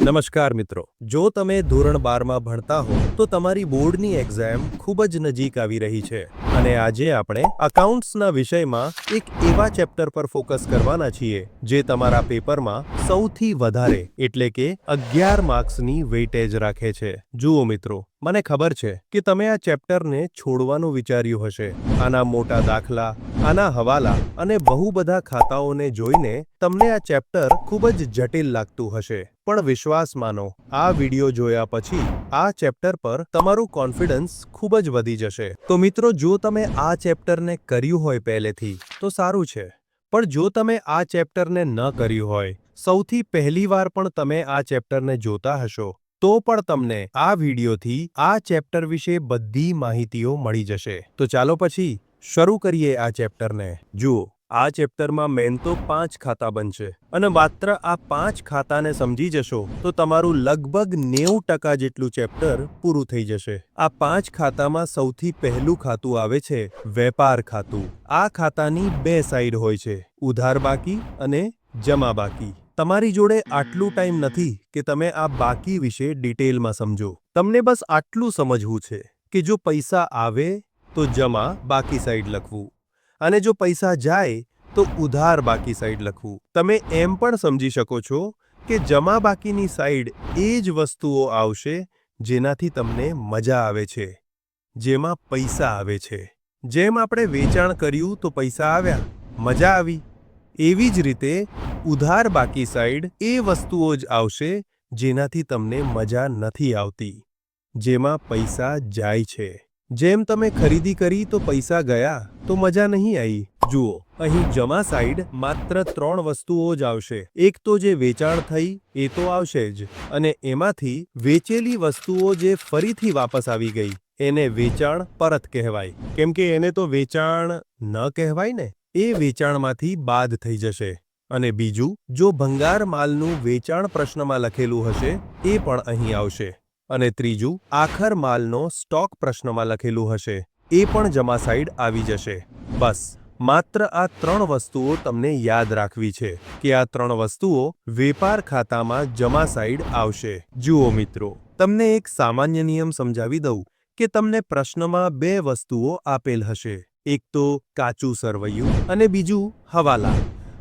નમસ્કાર મિત્રો, જો તમે ધોરણ 12માં ભણતા હો તો તમારી બોર્ડની એક્ઝામ ખૂબ જ નજીક આવી રહી છે અને આજે આપણે અકાઉન્ટ્સના વિષયમાં એક એવા ચેપ્ટર પર ફોકસ કરવાના છીએ જે તમારા પેપરમાં સૌથી વધારે એટલે કે 11 માર્ક્સની વેઇટેજ રાખે છે। જુઓ મિત્રો, મને ખબર છે કે તમે આ ચેપ્ટરને છોડવાનું વિચાર્યું હશે। આના મોટા દાખલા, આના હવાલા અને બહુ બધા ખાતાઓને જોઈને તમને આ ચેપ્ટર ખૂબ જ જટિલ લાગતું હશે, પણ વિશ્વાસ માનો, આ વિડિયો જોયા પછી આ ચેપ્ટર પર તમારું કોન્ફિડન્સ ખૂબ જ વધી જશે। તો મિત્રો, જો તમે આ ચેપ્ટરને કર્યું હોય પહેલેથી તો સારું છે, પણ જો તમે આ ચેપ્ટરને ન કર્યું હોય, સૌથી પહેલી વાર પણ તમે આ ચેપ્ટરને જોતા હશો, તો પણ તમને આ વિડિયોથી આ ચેપ્ટર વિશે બધી માહિતીઓ મળી જશે। તો ચાલો પછી શરૂ કરીએ આ ચેપ્ટરને। જુઓ, આ ચેપ્ટરમાં મેન તો 5 ખાતા બનશે અને માત્ર આ 5 ખાતાને સમજી જશો તો તમારું લગભગ 90% જેટલું ચેપ્ટર પૂરું થઈ જશે। આ 5 ખાતામાં સૌથી પહેલું ખાતું આવે છે વેપાર ખાતું। આ ખાતાની બે સાઈડ હોય છે, ઉધાર બાકી અને જમા બાકી। તમારી જોડે આટલું ટાઈમ નથી કે તમે આ બાકી વિશે ડિટેલમાં સમજો। તમને બસ આટલું સમજવું છે કે જો પૈસા આવે તો જમા બાકી સાઈડ લખવું અને જો પૈસા જાય તો ઉધાર બાકી સાઈડ લખવું। તમે એમ પણ સમજી શકો છો કે જમા બાકીની સાઈડ એ જ વસ્તુઓ આવશે જેનાથી તમને મજા આવે છે, જેમાં પૈસા આવે છે। જેમ આપણે વેચાણ કર્યું તો પૈસા આવ્યા, મજા આવી, એવી જ રીતે ઉધાર બાકી સાઈડ એ વસ્તુઓ જ આવશે જેનાથી તમને મજા નથી આવતી, જેમાં પૈસા જાય છે। જેમ તમે ખરીદી કરી તો પૈસા ગયા તો મજા નહીં આવી। જુઓ, અહીં જમા સાઈડ માત્ર 3 વસ્તુઓ જ આવશે। એક તો જે વેચાણ થઈ એ તો આવશે જ, અને એમાંથી વેચેલી વસ્તુઓ જે ફરીથી વાપસ આવી ગઈ એને વેચાણ પરત કહેવાય, કેમ કે એને તો વેચાણ ન કહેવાય ને, એ વેચાણમાંથી બાદ થઈ જશે। અને બીજું, જો ભંગાર માલનું વેચાણ પ્રશ્નમાં લખેલું હશે એ પણ અહીં આવશે। અને ત્રીજું, આખર માલનો સ્ટોક પ્રશ્નમાં લખેલું હશે એ પણ જમા સાઈડ આવી જશે। બસ માત્ર આ 3 વસ્તુઓ તમને યાદ રાખવી છે કે આ 3 વસ્તુઓ વેપાર ખાતામાં જમા સાઈડ આવશે। જુઓ મિત્રો, તમને એક સામાન્ય નિયમ સમજાવી દઉં કે તમને પ્રશ્નમાં 2 વસ્તુઓ આપેલ હશે, એક તો કાચું સરવૈયું અને બીજું હવાલા।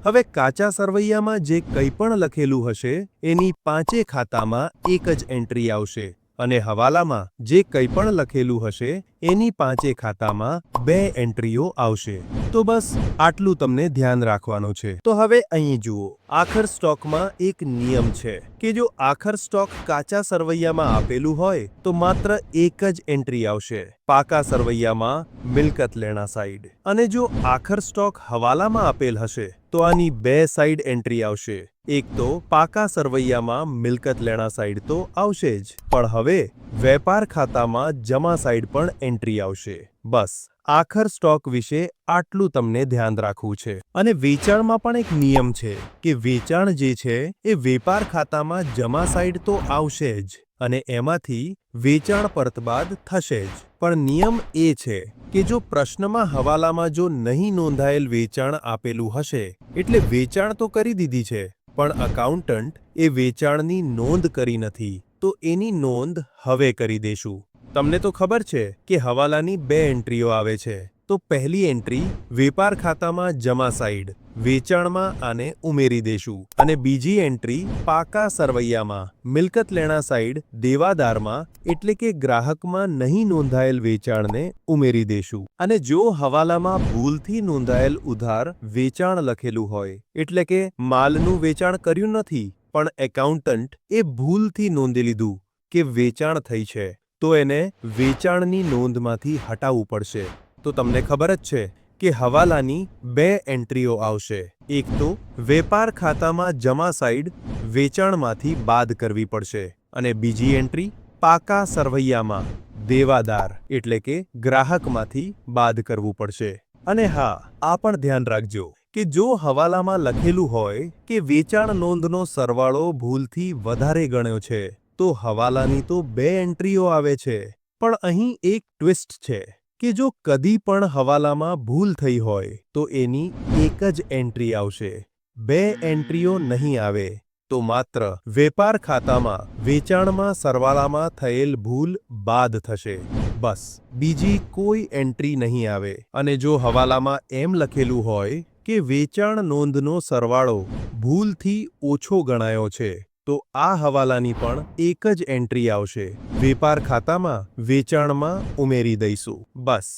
હવે કાચા સરવૈયામાં જે કંઈ પણ લખેલું હશે એની 5 ખાતામાં એક જ એન્ટ્રી આવશે અને હવાલામાં જે કંઈ પણ લખેલું હશે એની 5 ખાતામાં 2 એન્ટ્રીઓ આવશે। તો બસ આટલું તમને ધ્યાન રાખવાનું છે। તો હવે અહીં જુઓ, આખર સ્ટોકમાં એક નિયમ છે કે જો આખર સ્ટોક કાચા સરવૈયામાં આપેલું હોય તો માત્ર એક જ એન્ટ્રી આવશે, પાકા સરવૈયામાં મિલકત લેણા સાઈડ, અને જો આખર સ્ટોક હવાલામાં આપેલ હશે તો આની 2 સાઈડ એન્ટ્રી આવશે, એક તો પાકા સરવૈયામાં મિલકત લેણા સાઈડ તો આવશે જ, પણ હવે વેપાર ખાતામાં જમા સાઈડ પણ એન્ટ્રી આવશે। બસ આખર સ્ટોક વિશે આટલું તમને ધ્યાન રાખવું છે। અને વેચાણમાં પણ એક નિયમ છે કે વેચાણ જે છે એ વેપાર ખાતામાં જમા સાઈડ તો આવશે જ અને એમાંથી વેચાણ પરત બાદ થશે જ, પણ નિયમ એ છે કે જો પ્રશ્નમાં હવાલામાં જો નહીં નોંધાયેલ વેચાણ આપેલું હશે એટલે વેચાણ તો કરી દીધી છે પણ અકાઉન્ટન્ટ એ વેચાણની નોંધ કરી નથી, તો એની નોંધ હવે કરી દેશું। તમને તો ખબર છે કે હવાલાની 2 એન્ટ્રીઓ આવે છે, તો પહેલી એન્ટ્રી વેપાર ખાતામાં જમા સાઈડ વેચાણમાં આને ઉમેરી દેશું અને બીજી એન્ટ્રી પાકા સરવૈયામાં મિલકત લેણા સાઈડ દેવાદારમાં એટલે કે ગ્રાહકમાં નહીં નોંધાયેલ વેચાણને ઉમેરી દેશું। અને જો હવાલામાં ભૂલથી નોંધાયેલ ઉધાર વેચાણ લખેલું હોય એટલે કે માલનું વેચાણ કર્યું નથી પણ એકાઉન્ટન્ટ એ ભૂલથી નોંધી લીધું કે વેચાણ થઈ છે તો એને વેચાણની નોંધમાંથી હટાવવું પડશે। તો તમને ખબર જ છે કે હવાલાની 2 એન્ટ્રીઓ આવશે, એક તો વેપાર ખાતામાં જમા સાઈડ વેચાણમાંથી બાદ કરવી પડશે અને બીજી એન્ટ્રી પાકા સરવૈયામાં દેવાદાર એટલે કે ગ્રાહકમાંથી બાદ કરવું પડશે। અને હા, આ પણ ધ્યાન રાખજો કે જો હવાલામાં લખેલું હોય કે વેચાણ નોંધનો સરવાળો ભૂલથી વધારે ગણ્યો છે તો હવાલાની તો 2 એન્ટ્રીઓ આવે છે, પણ અહીં એક ટ્વિસ્ટ છે કે જો કદી પણ હવાલામાં ભૂલ થઈ હોય તો એની એક જ એન્ટ્રી આવશે, 2 એન્ટ્રીઓ નહીં આવે। તો માત્ર વેપાર ખાતામાં વેચાણમાં સરવાળામાં થયેલ ભૂલ બાદ થશે, બસ બીજી કોઈ એન્ટ્રી નહીં આવે. અને જો હવાલામાં એમ લખેલું હોય કે વેચાણ નોંધનો સરવાળો ભૂલથી ઓછો ગણાયો છે, તો આ હવાલાની પણ એક જ એન્ટ્રી આવશે. વેપાર ખાતામાં વેચાણમાં ઉમેરી દઈશું. બસ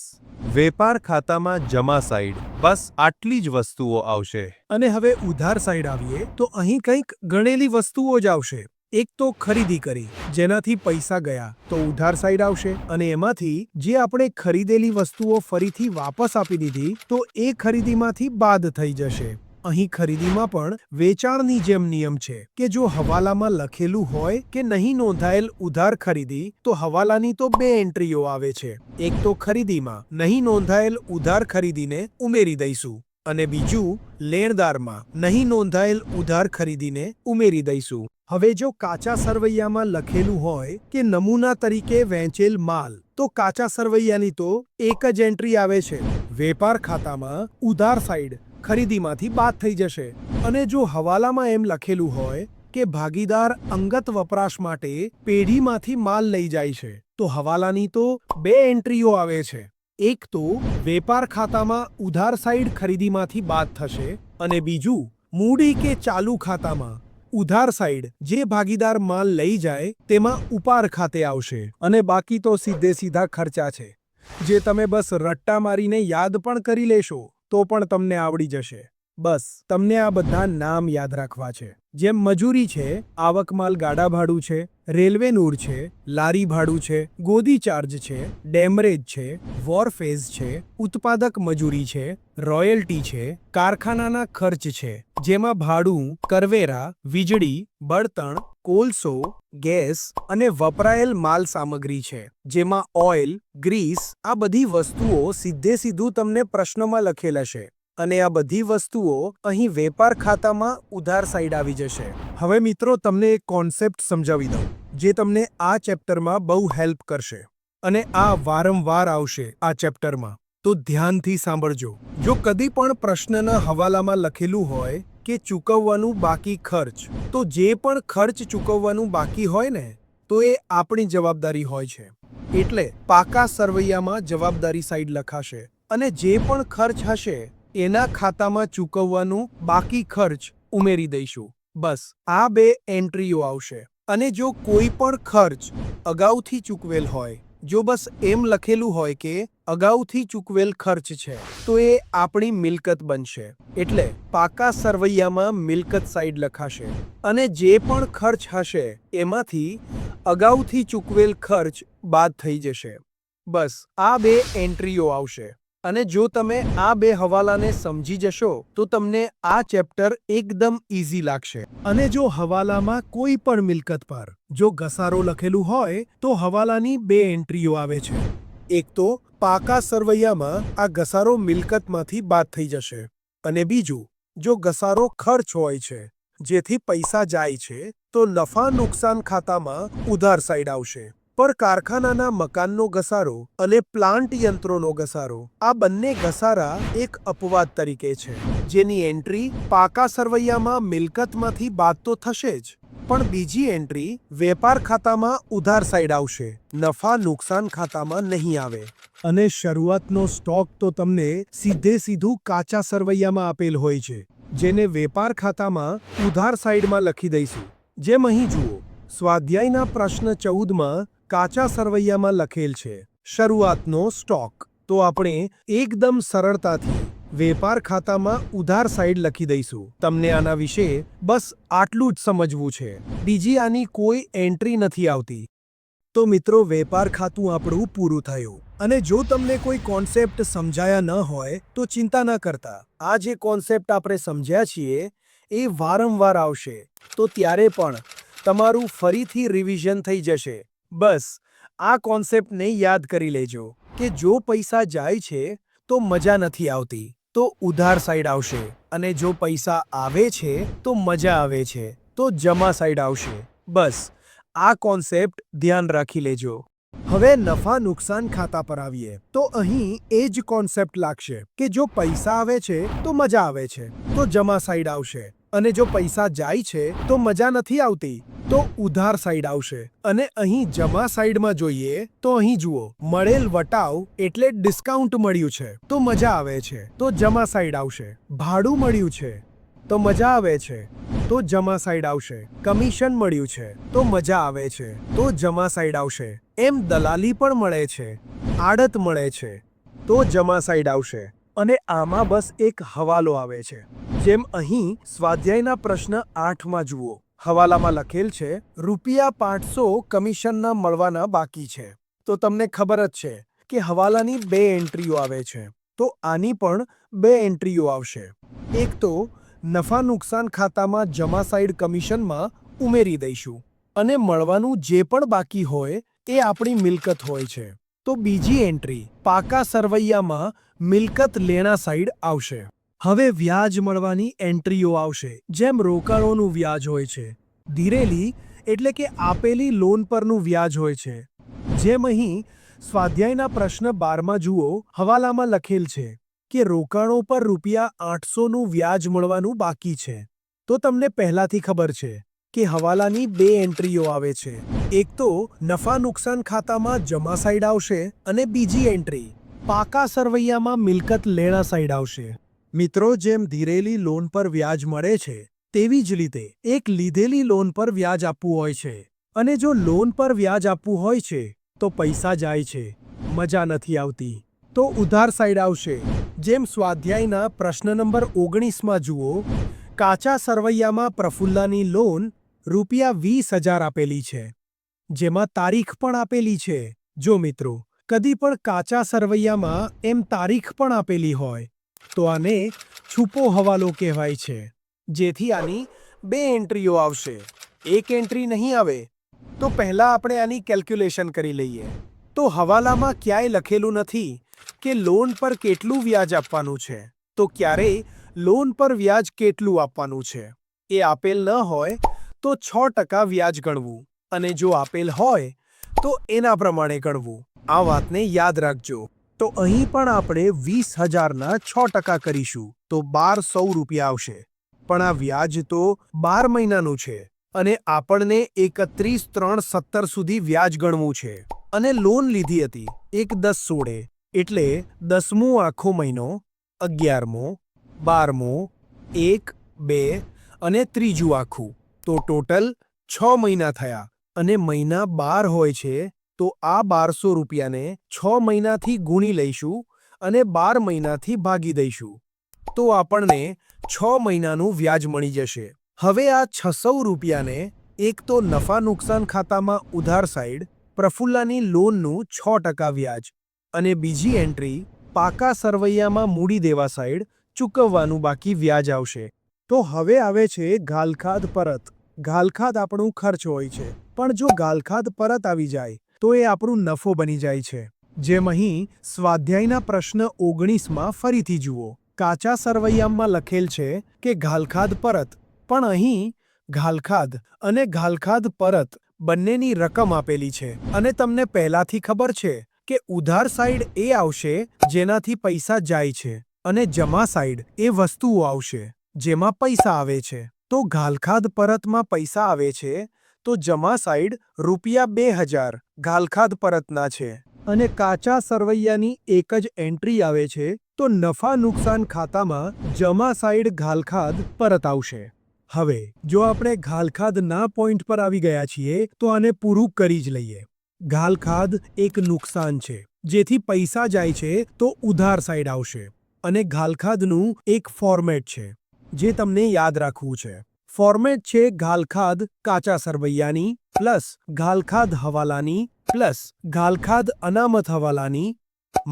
વેપાર ખાતામાં જમા સાઈડ બસ આટલી જ વસ્તુઓ આવશે. અને હવે ઉધાર સાઈડ આવીએ તો અહીં કંઈક ગણેલી વસ્તુઓ જ આવશે. એક તો ખરીદી કરી, જેનાથી પૈસા ગયા તો ઉધાર સાઈડ આવશે, અને એમાંથી જે આપણે ખરીદેલી વસ્તુઓ ફરીથી વાપસ આપી દીધી તો એ ખરીદીમાંથી બાદ થઈ જશે. અહીં ખરીદીમાં પણ વેચાણની જેમ નિયમ છે કે જો હવાલામાં લખેલું હોય કે નહીં નોંધાયેલ ઉધાર ખરીદી, તો હવાલાની તો બે એન્ટ્રીઓ આવે છે. એક તો ખરીદીમાં નહીં નોંધાયેલ ઉધાર ખરીદીને ઉમેરી દઈશું, અને બીજું લેણદારમાં નહીં નોંધાયેલ ઉધાર ખરીદીને ઉમેરી દઈશું. હવે જો કાચા સરવૈયામાં લખેલું હોય કે નમૂના તરીકે વેચેલ માલ, તો કાચા સરવૈયાની તો એક જ એન્ટ્રી આવે છે. વેપાર ખાતામાં ઉધાર સાઈડ ખરીદીમાંથી બાદ થઈ જશે. અને જો હવાલામાં એમ લખેલું હોય કે ભાગીદાર અંગત વપરાશ માટે પેઢીમાંથી માલ લઈ જાય છે, તો હવાલાની તો બે એન્ટ્રીઓ આવે છે. એક તો વેપાર ખાતામાં ઉધાર સાઈડ ખરીદીમાંથી બાદ થશે, અને બીજું મૂડી કે ચાલુ ખાતામાં ઉધાર સાઈડ જે ભાગીદાર માલ લઈ જાય તેમાં ઉપાર ખાતે આવશે. અને બાકી તો સીધે સીધા ખર્ચા છે, જે તમે બસ રટ્ટા મારીને યાદ પણ કરી લેશો તો પણ તમને આવડી જશે. બસ તમને આ બધા નામ યાદ રાખવા છે. જેમ મજૂરી છે, આવક માલ ગાડા ભાડું છે, રેલવે નૂર છે, લારી ભાડું છે, ગોદી ચાર્જ છે, ડેમરેજ છે, વોરફેઝ છે, ઉત્પાદક મજૂરી છે, રોયલ્ટી છે, કારખાનાના ખર્ચ છે, જેમાં ભાડું, કરવેરા, વીજળી, બળતણ, કોલસો, ગેસ અને વપરાયેલ માલ સામગ્રી છે, જેમાં ઓઇલ, ગ્રીસ, આ બધી વસ્તુઓ સીધે સીધું તમને પ્રશ્નમાં લખેલ હશે. અને આ બધી વસ્તુઓ અહીં વેપાર ખાતામાં ઉધાર સાઈડ આવી જશે. હવે મિત્રો તમને એક કોન્સેપ્ટ સમજાવી દઉં, જે તમને આ ચેપ્ટરમાં બહુ હેલ્પ કરશે, અને આ વારંવાર આવશે આ ચેપ્ટરમાં, તો ધ્યાનથી સાંભળજો. જો કદી પણ પ્રશ્નના હવાલામાં લખેલું હોય કે ચૂકવવાનું બાકી ખર્ચ, તો જે પણ ખર્ચ ચૂકવવાનું બાકી હોય ને, તો એ આપણી જવાબદારી હોય છે. એટલે પાકા સરવૈયામાં જવાબદારી સાઈડ લખાશે, અને જે પણ ખર્ચ હશે એના ખાતામાં ચૂકવવાનું બાકી ખર્ચ ઉમેરી દઈશું. બસ આ બે એન્ટ્રીઓ આવશે. અને જો કોઈ પણ ખર્ચ અગાઉથી ચૂકવેલ હોય, જો બસ એમ લખેલું હોય કે અગાઉથી ચૂકવેલ ખર્ચ છે, તો એ આપણી મિલકત બનશે. એટલે પાકા સરવૈયામાં મિલકત સાઈડ લખાશે, અને જે પણ ખર્ચ હશે એમાંથી અગાઉથી ચૂકવેલ ખર્ચ બાદ થઈ જશે. બસ આ બે એન્ટ્રીઓ આવશે. અને જો તમે આ બે હવાલાને સમજી જશો તો તમને આ ચેપ્ટર એકદમ ઈઝી લાગશે. અને જો હવાલામાં કોઈ પણ મિલકત પર જો ઘસારો લખેલું હોય તો હવાલાની બે એન્ટ્રીઓ આવે છે. એક તો પાકા સરવૈયામાં આ ઘસારો મિલકતમાંથી બાદ થઈ જશે, અને બીજું જો ઘસારો ખર્ચ હોય છે જેથી પૈસા જાય છે, તો નફા નુકસાન ખાતામાં ઉધાર સાઈડ આવશે. પર કારખાનાના મકાનનો ઘસારો અને પ્લાન્ટ યંત્રોનો ઘસારો, આ બંને ઘસારા એક અપવાદ તરીકે છે, જેની એન્ટ્રી પાકા સરવૈયામાં મિલકતમાંથી બાદ તો થશે જ, પણ બીજી એન્ટ્રી વેપાર ખાતામાં ઉધાર સાઈડ આવશે, નફા નુકસાન ખાતામાં નહીં આવે. અને શરૂઆતનો સ્ટોક તો તમને સીધે સીધું કાચા સરવૈયામાં આપેલ હોય છે, જેને વેપાર ખાતામાં ઉધાર સાઈડમાં લખી દઈશું. જેમ અહીં જુઓ, સ્વાધ્યાયના પ્રશ્ન 14માં કાચા સરવૈયામાં લખેલ છે શરૂઆતનો સ્ટોક, તો આપણે એકદમ સરળતાથી વેપાર ખાતામાં ઉધાર સાઈડ લખી દઈશું. તમને આના વિશે બસ આટલું જ સમજવું છે, બીજી આની કોઈ એન્ટ્રી નથી આવતી. તો મિત્રો, વેપાર ખાતું આપણું પૂરું થયું. અને જો તમને કોઈ કોન્સેપ્ટ સમજાયા ન હોય તો ચિંતા ન કરતા. આ જે કોન્સેપ્ટ આપણે સમજ્યા છીએ એ વારંવાર આવશે, તો ત્યારે પણ તમારું ફરીથી રિવિઝન થઈ જશે. બસ આ કોન્સેપ્ટને યાદ કરી લેજો કે જો પૈસા જાય છે તો મજા નથી આવતી, તો ઉધાર સાઈડ આવશે, અને જો પૈસા આવે છે તો મજા આવે છે, તો જમા સાઈડ આવશે. બસ આ કોન્સેપ્ટ ધ્યાન રાખી લેજો. હવે નફા નુકસાન ખાતા પર આવીએ તો અહીં એ જ કોન્સેપ્ટ લાગશે કે જો પૈસા આવે છે તો મજા આવે છે, તો જમા સાઈડ આવશે, અને જો પૈસા જાય છે તો મજા નથી આવતી, તો ઉધાર સાઈડ આવશે. અને અહીં જમા સાઈડમાં જોઈએ તો અહીં જુઓ, મળેલ વટાવ એટલે ડિસ્કાઉન્ટ મળ્યું છે તો મજા આવે છે, તો જમા સાઈડ આવશે. ભાડું મળ્યું છે તો મજા આવે છે, તો જમા સાઈડ આવશે. કમિશન મળ્યું છે તો મજા આવે છે, તો જમા સાઈડ આવશે. એમ દલાલી પણ મળે છે, આડત મળે છે, તો જમા સાઈડ આવશે. અને આમાં બસ એક હવાલો આવે છે. જેમ અહીં સ્વાધ્યાયના પ્રશ્ન 8માં જુઓ, હવાલામાં લખેલ છે ₹500 કમિશનના મળવાના બાકી છે. તો તમને ખબર જ છે કે હવાલાની 2 એન્ટ્રીઓ આવે છે, તો આની પણ 2 એન્ટ્રીઓ આવશે. એક તો નફા નુકસાન ખાતામાં જમા સાઈડ કમિશનમાં ઉમેરી દઈશું અને મળવાનું જે પણ બાકી હોય એ આપણી મિલકત હોય છે. તો બીજી એન્ટ્રી પાકા સરવૈયામાં મિલકત લેણા સાઈડ આવશે. હવે વ્યાજ મળવાની એન્ટ્રીઓ આવશે. જેમ રોકાણોનું વ્યાજ હોય છે, ધીરેલી એટલે કે આપેલી લોન પરનું વ્યાજ હોય છે. જેમ અહીં સ્વાધ્યાયના પ્રશ્ન 12માં જુઓ, હવાલામાં લખેલ છે કે રોકાણો પર ₹800નું વ્યાજ મળવાનું બાકી છે. તો તમને પહેલાથી ખબર છે કે હવાલાની 2 એન્ટ્રીઓ આવે છે. એક તો નફા નુકસાન ખાતામાં જમા સાઈડ આવશે અને બીજી એન્ટ્રી પાકા સરવૈયામાં મિલકત લેણા સાઈડ આવશે. મિત્રો, જેમ ધીરેલી લોન પર વ્યાજ મળે છે તેવી જ રીતે એક લીધેલી લોન પર વ્યાજ આપવું હોય છે. અને જો લોન પર વ્યાજ આપવું હોય છે તો પૈસા જાય છે, મજા નથી આવતી, તો ઉધાર સાઈડ આવશે. જેમ સ્વાધ્યાયના પ્રશ્ન નંબર 19માં જુઓ, કાચા સરવૈયામાં પ્રફુલ્લાની લોન ₹20,000 આપેલી છે, જેમાં તારીખ પણ આપેલી છે. જો મિત્રો કદી પણ કાચા સરવૈયામાં એમ તારીખ પણ આપેલી હોય તો આને છુપો હવાલો કહેવાય છે. જેથી આની 2 એન્ટ્રીઓ આવશે, એક એન્ટ્રી નહીં આવે. તો પહેલા આપણે આની કેલ્ક્યુલેશન કરી લઈએ. તો હવાલામાં ક્યાંય લખેલું નથી કે લોન પર કેટલું વ્યાજ આપવાનું છે, તો ક્યારેય લોન પર વ્યાજ કેટલું આપવાનું છે એ આપેલ ન હોય તો 6% વ્યાજ ગણવું, અને જો આપેલ હોય તો એના પ્રમાણે ગણવું. આ વાતને યાદ રાખજો. તો અહીં પણ આપણે 20,000ના 6% કરીશું તો ₹1,200 આવશે. પણ આ વ્યાજ તો 12 મહિનાનું છે અને આપણને 31/3/17 સુધી વ્યાજ ગણવું છે. અને લોન લીધી હતી 1/10/16, એટલે 10મો આખો મહિનો, 11મો, 12મો, 1, 2 અને ત્રીજું આખું. તો ટોટલ 6 મહિના થયા. અને મહિના 12 હોય છે તો આ ₹1,200ને 6 મહિનાથી ગુણી લઈશું અને 12 મહિનાથી ભાગી દઈશું. તો આપણને 6 મહિનાનું વ્યાજ મળી જશે. હવે આ ₹600ને એક તો નફા નુકસાન ખાતામાં ઉધાર સાઈડ પ્રફુલ્લાની લોનનું 6% વ્યાજ અને બીજી એન્ટ્રી પાકા સરવૈયામાં મૂડી દેવા સાઈડ ચૂકવવાનું બાકી વ્યાજ આવશે. તો હવે આવે છે ઘાલખાદ પરત. ઘાલખાદ આપણું ખર્ચ હોય છે, પણ જો ઘાલખાદ પરત આવી જાય તો એ આપણું નફો બની જાય છે. જેમ અહીં સ્વાધ્યાયના પ્રશ્ન 19માં ફરીથી જુઓ, કાચા સરવૈયામાં લખેલ છે કે ઘાલખાદ પરત, પણ અહીં ઘાલખાદ અને ઘાલખાદ પરત બંનેની રકમ આપેલી છે. અને તમને પહેલાથી ખબર છે કે ઉધાર સાઈડ એ આવશે જેનાથી પૈસા જાય છે અને જમા સાઈડ એ વસ્તુઓ આવશે જેમાં પૈસા આવે છે. તો ઘાલખાદ પરતમાં પૈસા આવે છે તો જમા સાઈડ ₹2,000 ઘાલખાદ પરતના છે. અને કાચા સરવૈયાની એક જ એન્ટ્રી આવે છે તો નફા નુકસાન ખાતામાં જમા સાઈડ ઘાલખાદ પરત આવશે. હવે જો આપણે ઘાલખાદના પોઈન્ટ પર આવી ગયા છીએ તો આને પૂરું કરી જ લઈએ. ઘાલખાદ એક નુકસાન છે, જેથી પૈસા જાય છે તો ઉધાર સાઈડ આવશે. અને ઘાલખાદનું એક ફોર્મેટ છે જે તમને યાદ રાખવું છે. ફોર્મેટ છે ઘાલખાદ કાચા સરવૈયાની પ્લસ ઘાલખાદ હવાલાની પ્લસ ઘાલખાદ અનામત હવાલાની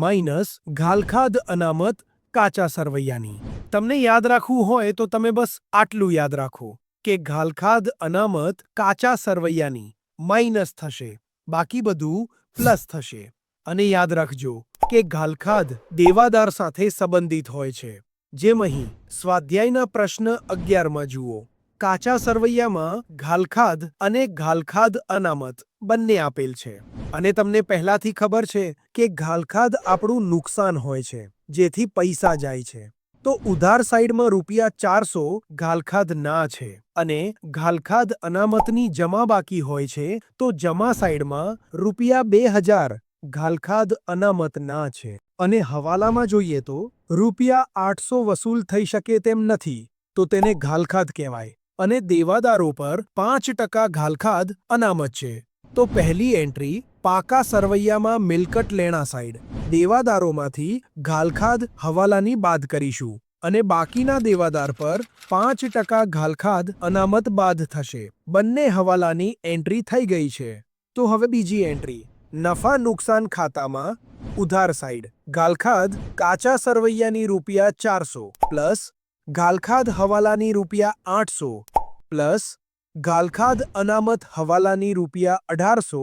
માઇનસ ઘાલખાદ અનામત કાચા સરવૈયાની. તમને યાદ રાખવું હોય તો તમે બસ આટલું યાદ રાખો કે ઘાલખાદ અનામત કાચા સરવૈયાની માઇનસ થશે, બાકી બધું પ્લસ થશે. અને યાદ રાખજો કે ઘાલખાદ દેવાદાર સાથે સંબંધિત હોય છે. જેમ અહીં સ્વાધ્યાયના પ્રશ્ન 11માં જુઓ, કાચા સરવૈયામાં ઘાલખાદ અને ઘાલખાદ અનામત બંને આપેલ છે. અને તમને પહેલાથી ખબર છે કે ઘાલખાદ આપણું નુકસાન હોય છે, જેથી પૈસા જાય છે. તો ઉધાર સાઈડમાં ₹400 ઘાલખાદ ના છે અને ઘાલખાદ અનામતની જમા બાકી હોય છે, તો જમા સાઈડમાં ₹2000 ઘાલખાદ અનામત ના છે. અને હવાલામાં જોઈએ તો ₹800 વસૂલ થઈ શકે તેમ નથી, તો તેને ઘાલખાદ કહેવાય અને દેવાદારો પર 5% ઘાલખાદ અનામત છે. તો પહેલી એન્ટ્રી પાકા સરવૈયામાં મિલકત લેણા સાઈડ દેવાદારોમાંથી ઘાલખાદ હવાલાની બાદ કરીશું અને બાકીના દેવાદાર પર 5% ઘાલખાદ અનામત બાદ થશે. બંને હવાલાની એન્ટ્રી થઈ ગઈ છે. તો હવે બીજી એન્ટ્રી નફા નુકસાન ખાતામાં ઉધાર સાઈડ ઘાલખાદ કાચા સરવૈયાની ₹400 પ્લસ ઘાલખાદ હવાલાની ₹800 પ્લસ ઘાલખાદ અનામત હવાલાની ₹1800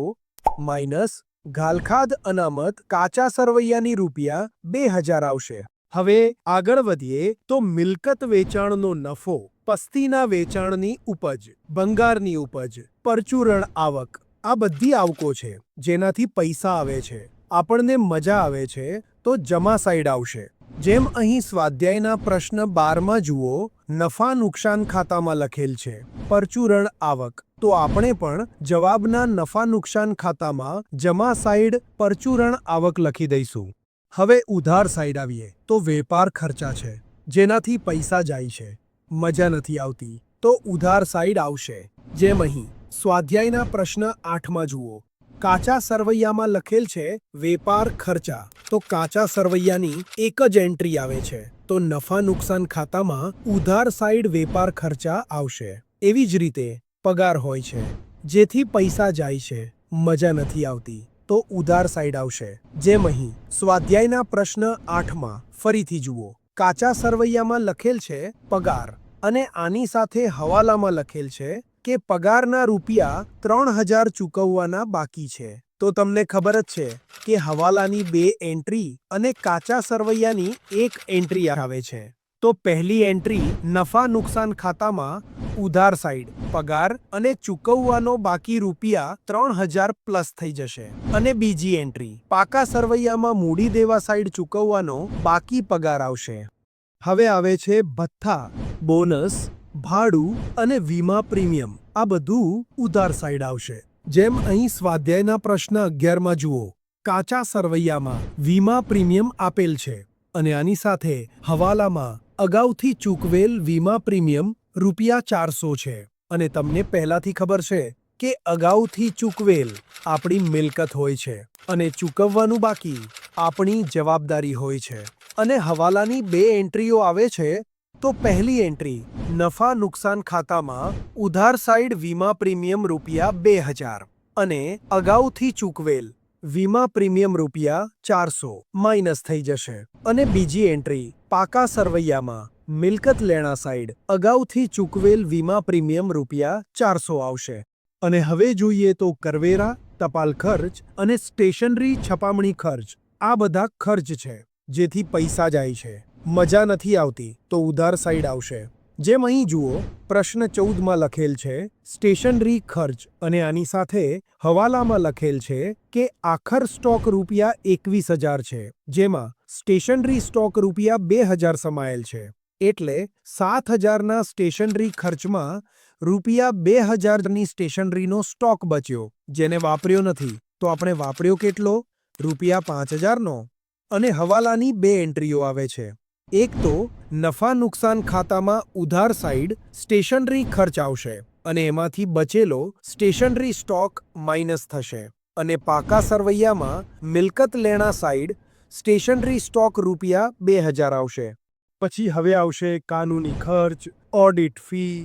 માઇનસ ઘાલખાદ અનામત કાચા સરવૈયાની ₹2000 આવશે. હવે આગળ વધીએ તો મિલકત વેચાણનો નફો, પસ્તીના વેચાણની ઉપજ, ભંગારની ઉપજ, પરચુરણ આવક, આ બધી આવકો છે જેનાથી પૈસા આવે છે, આપણને મજા આવે છે, તો જમા સાઈડ આવશે. જેમ અહીં સ્વાધ્યાયના પ્રશ્ન 12માં જુઓ, નફા નુકસાન ખાતામાં લખેલ છે પરચુરણ આવક, તો આપણે પણ જવાબના નફા નુકસાન ખાતામાં જમા સાઈડ પરચુરણ આવક લખી દઈશું. હવે ઉધાર સાઈડ આવીએ તો વેપાર ખર્ચા છે જેનાથી પૈસા જાય છે, મજા નથી આવતી, તો ઉધાર સાઈડ આવશે. જેમ અહીં સ્વાધ્યાયના પ્રશ્ન 8માં જુઓ, કાચા સરવૈયામાં લખેલ છે વેપાર ખર્ચા, તો કાચા સરવૈયાની એક જ એન્ટ્રી આવે છે, તો નફા નુકસાન ખાતામાં ઉધાર સાઈડ વેપાર ખર્ચા આવશે. એવી જ રીતે પગાર હોય છે જેથી પૈસા જાય છે, મજા નથી આવતી, તો ઉધાર સાઈડ આવશે. જેમ અહીં સ્વાધ્યાયના પ્રશ્ન 8માં ફરીથી જુઓ, કાચા સરવૈયામાં લખેલ છે પગાર અને આની સાથે હવાલામાં લખેલ છે કે પગારના ₹3000 ચૂકવવાના બાકી છે. તો તમને ખબર જ છે કે હવાલાની 2 એન્ટ્રી અને કાચા સરવૈયાની 1 એન્ટ્રી આવે છે. તો પહેલી એન્ટ્રી નફા નુકસાન ખાતામાં ઉધાર સાઈડ પગાર અને ચૂકવવાનો બાકી ₹3000 પ્લસ થઈ જશે. અને બીજી એન્ટ્રી પાકા સરવૈયામાં મૂડી દેવા સાઈડ ચૂકવવાનો બાકી પગાર આવશે. હવે આવે છે ભથ્થા, બોનસ, ભાડું અને વીમા પ્રીમિયમ, આ બધું ઉધાર સાઈડ આવશે. જેમ અહીં સ્વાધ્યાયના પ્રશ્ન 11માં જુઓ, કાચા સરવૈયામાં વીમા પ્રીમિયમ આપેલ છે અને આની સાથે હવાલામાં અગાઉથી ચૂકવેલ વીમા પ્રીમિયમ ₹400 છે અને તમને પહેલાથી ખબર છે કે અગાઉથી ચૂકવેલ આપણી મિલકત હોય છે અને ચૂકવવાનું બાકી આપણી જવાબદારી હોય છે. અને હવાલાની 2 એન્ટ્રીઓ આવે છે, તો પહેલી એન્ટ્રી નફા નુકસાન ખાતામાં ઉધાર સાઈડ વીમા પ્રીમિયમ ₹2000 અને અગાઉથી ચૂકવેલ વીમા પ્રીમિયમ ₹400 માઇનસ થઈ જશે. અને બીજી એન્ટ્રી પાકા સરવૈયામાં મિલકત લેણા સાઈડ અગાઉથી ચૂકવેલ વીમા પ્રીમિયમ ₹400 આવશે. અને હવે જોઈએ તો કરવેરા, ટપાલ ખર્ચ અને સ્ટેશનરી છપામણી ખર્ચ, આ બધા ખર્ચ છે જેથી પૈસા જાય છે, મજા નથી આવતી, તો ઉધાર સાઈડ આવશે. જેમ અહીં જુઓ, પ્રશ્ન 14માં લખેલ છે સ્ટેશનરી ખર્ચ અને આની સાથે હવાલામાં લખેલ છે કે આખર સ્ટોક ₹21000 છે, જેમાં સ્ટેશનરી સ્ટોક ₹2000 સમાયેલ છે, એટલે 7000ના સ્ટેશનરી ખર્ચમાં ₹2000ની સ્ટેશનરીનો સ્ટોક બચ્યો જેને વાપર્યો નથી, તો આપણે વાપર્યો કેટલો? ₹5000નો. અને હવાલાની 2 એન્ટ્રીઓ આવે છે. એક તો નફા નુકસાન ખાતામાં ઉધાર સાઈડ સ્ટેશનરી ખર્ચ આવશે અને એમાંથી બચેલો સ્ટેશનરી સ્ટોક માઇનસ થશે. અને પાકા સરવૈયામાં મિલકત લેણા સાઈડ સ્ટેશનરી સ્ટોક ₹2000 આવશે. પછી હવે આવશે કાનૂની ખર્ચ, ઓડિટ ફી,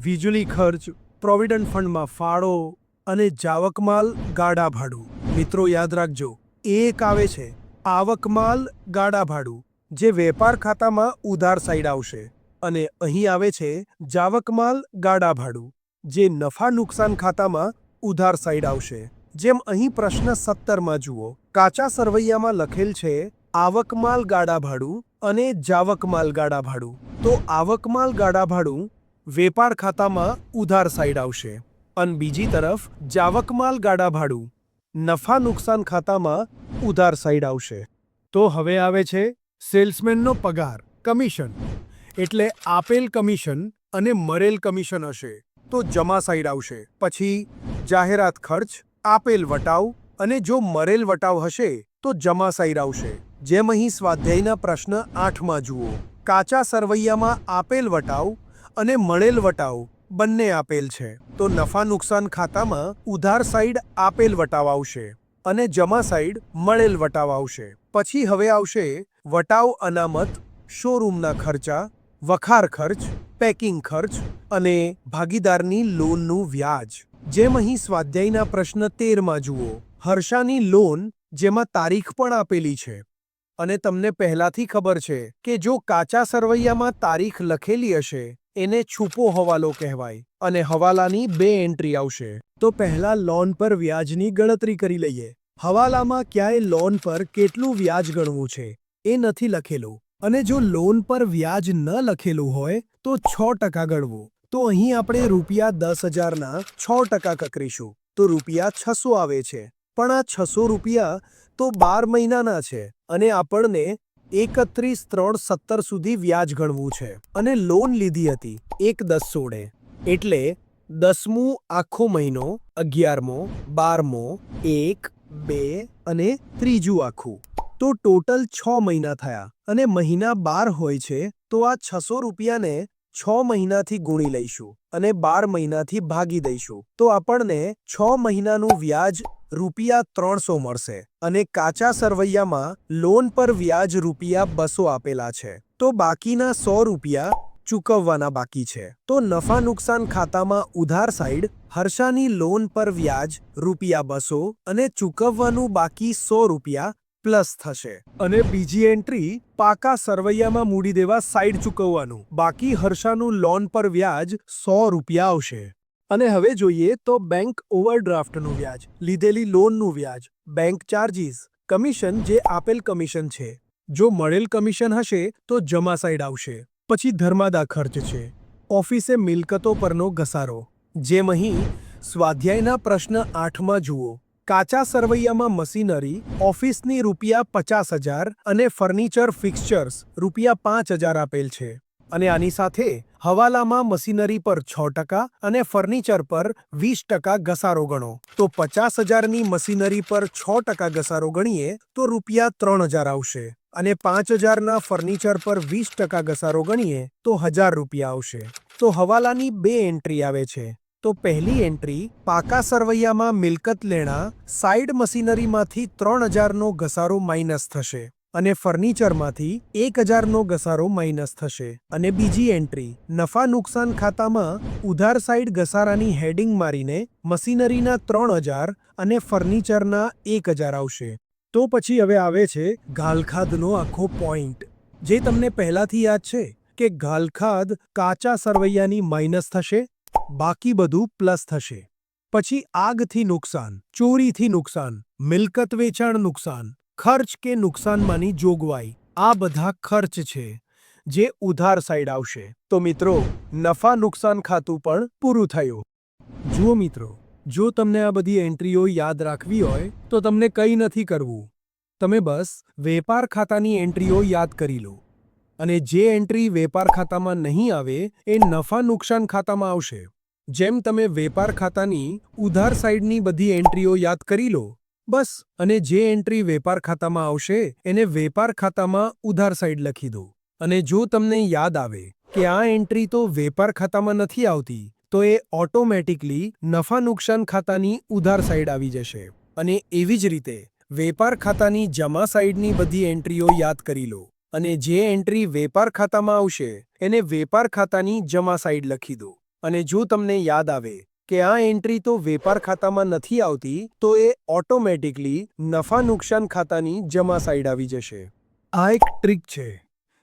વીજળી ખર્ચ, પ્રોવિડન્ટ ફંડમાં ફાળો અને જાવકમાલ ગાડા ભાડું. મિત્રો યાદ રાખજો, એક આવે છે આવકમાલ ગાડા ભાડું, જે વેપાર ખાતામાં ઉધાર સાઈડ આવશે, અને અહીં આવે છે જાવકમાલ ગાડા ભાડું, જે નફા નુકસાન ખાતામાં ઉધાર સાઈડ આવશે. જેમ અહીં પ્રશ્ન 17માં જુઓ, કાચા સરવૈયામાં લખેલ છે આવકમાલ ગાડા ભાડું અને જાવકમાલ ગાડા ભાડું, તો આવકમાલ ગાડા ભાડું વેપાર ખાતામાં ઉધાર સાઈડ આવશે અને બીજી તરફ જાવકમાલ ગાડા ભાડું નફા નુકસાન ખાતામાં ઉધાર સાઈડ આવશે. તો હવે આવે છે સેલ્સમેનનો પગાર, કમિશન એટલે આપેલ કમિશન અને મરેલ કમિશન હશે તો જમા સાઈડ આવશે. પછી જાહેરાત ખર્ચ, આપેલ વટાવ અને જો મરેલ વટાવ હશે તો જમા સાઈડ આવશે. જેમ અહીં સ્વાધ્યાયના પ્રશ્ન 8માં જુઓ, કાચા સરવૈયામાં આપેલ વટાવ અને મળેલ વટાવ બંને આપેલ છે તો નફા નુકસાન ખાતામાં ઉધાર સાઈડ આપેલ વટાવ આવશે અને જમા સાઈડ મળેલ વટાવ આવશે. પછી હવે આવશે વટાવ અનામત, શોરૂમના ખર્ચા, વખાર ખર્ચ, પેકિંગ ખર્ચ અને ભાગીદારની લોનનું વ્યાજ. જેમ અહીં સ્વાધ્યાયના પ્રશ્ન 13માં જુઓ, હર્ષાની લોન જેમાં તારીખ પણ આપેલી છે અને તમને પહેલાથી ખબર છે કે જો કાચા સરવૈયામાં તારીખ લખેલી હશે એને છૂપો હવાલો કહેવાય અને હવાલાની 2 એન્ટ્રી આવશે. તો પહેલા લોન પર વ્યાજની ગણતરી કરી લઈએ. હવાલામાં ક્યાંય લોન પર કેટલું વ્યાજ ગણવું છે એ નથી લખેલું અને જો લોન પર વ્યાજ ન લખેલું હોય તો 6% ગણવું. તો અહીં આપણે ₹10,000ના 6% કકરીશું તો ₹600 આવે છે. પણ આ 600 રૂપિયા તો 12 મહિનાના છે અને આપણને 31/3/17 સુધી વ્યાજ ગણવું છે અને લોન લીધી હતી 1/10/16 એટલે 10મો આખો મહિનો, 11મો, 12મો, 1, 2 અને ત્રીજું આખું. તો ટોટલ 6 મહિના થયા અને મહિના 12 હોય છે તો આ 600 રૂપિયાને 6 મહિનાથી ગુણી લઈશું અને 12 મહિનાથી ભાગી દઈશું તો આપણને 6 મહિનાનું વ્યાજ ₹300 મળશે અને કાચા સરવૈયામાં લોન પર વ્યાજ ₹200 આપેલા છે તો બાકીના 100 રૂપિયા ચૂકવવાના બાકી છે. તો નફા નુકસાન ખાતામાં ઉધાર સાઈડ હર્ષાની લોન પર વ્યાજ ₹200 અને ચૂકવવાનું બાકી 100 રૂપિયા પ્લસ થશે અને બીજી એન્ટ્રી પાકા સરવૈયામાં મૂડી દેવા સાઈડ ચૂકવવાનું બાકી હર્ષાનું લોન પર વ્યાજ 100 રૂપિયા આવશે. અને હવે જોઈએ તો બેંક ઓવરડ્રાફ્ટનું વ્યાજ, લીધેલી લોનનું વ્યાજ, બેંક ચાર્જીસ, કમિશન જે આપેલ કમિશન છે. જો મળેલ કમિશન હશે તો જમા સાઈડ આવશે. પછી ધર્માદા ખર્ચ છે, ઓફિસે મિલકતો પરનો ઘસારો. જેમ અહીં સ્વાધ્યાયના પ્રશ્ન 8માં જુઓ, કાચા સરવૈયામાં મશીનરી, ઓફિસની ₹50,000 અને ફર્નિચર ફિક્સચર્સ ₹5,000 આપેલ છે અને આની સાથે હવાલામાં મશીનરી પર 6% અને ફર્નિચર પર 20% ઘસારો ગણો. તો 50,000ની મશીનરી પર 6% ઘસારો ગણીએ તો ₹3,000 આવશે અને 5,000ના ફર્નિચર પર 20% ઘસારો ગણીએ તો ₹1,000 આવશે. તો હવાલાની 2 એન્ટ્રી આવે છે. તો પહેલી એન્ટ્રી પાકા સરવૈયામાં મિલકત લેણા સાઈડ મશીનરીમાંથી 3,000નો ઘસારો માઇનસ થશે અને ફર્નિચરમાંથી 1,000નો ઘસારો માઇનસ થશે અને બીજી એન્ટ્રી નફા નુકસાન ખાતામાં ઉધાર સાઈડ ઘસારાની હેડિંગ મારીને મશીનરીના 3,000 અને ફર્નિચરના 1,000 આવશે. તો પછી હવે આવે છે ઘાલખાદનો આખો પોઈન્ટ, જે તમને પહેલાથી યાદ છે કે ઘાલખાદ કાચા સરવૈયાની માઇનસ થશે, બાકી બધું પ્લસ થશે. પછી આગથી નુકસાન, ચોરીથી નુકસાન, મિલકત વેચાણ નુકસાન, ખર્ચ કે નુકસાનમાંની જોગવાઈ, આ બધા ખર્ચ છે જે ઉધાર સાઈડ આવશે. તો મિત્રો, નફા નુકસાન ખાતું પણ પૂરું થયું. જુઓ મિત્રો, જો તમને આ બધી એન્ટ્રીઓ યાદ રાખવી હોય તો તમને કંઈ નથી કરવું. તમે બસ વેપાર ખાતાની એન્ટ્રીઓ યાદ કરી લો અને જે એન્ટ્રી વેપાર ખાતામાં નહીં આવે એ નફા નુકસાન ખાતામાં આવશે. જેમ તમે વેપાર ખાતાની ઉધાર સાઈડની બધી એન્ટ્રીઓ યાદ કરી લો બસ, અને જે એન્ટ્રી વેપાર ખાતામાં આવશે એને વેપાર ખાતામાં ઉધાર સાઈડ લખી દો. અને જો તમને યાદ આવે કે આ એન્ટ્રી તો વેપાર ખાતામાં નથી આવતી તો એ ઓટોમેટિકલી નફા નુકસાન ખાતાની ઉધાર સાઈડ આવી જશે. અને એવી જ રીતે વેપાર ખાતાની જમા સાઈડની બધી એન્ટ્રીઓ યાદ કરી લો અને જે એન્ટ્રી વેપાર ખાતામાં આવશે એને વેપાર ખાતાની જમા સાઈડ લખી દો. અને જો તમને યાદ આવે કે આ એન્ટ્રી તો વેપાર ખાતામાં નથી આવતી તો એ ઓટોમેટિકલી નફા નુકસાન ખાતાની જમા સાઈડ આવી જશે. આ એક ટ્રીક છે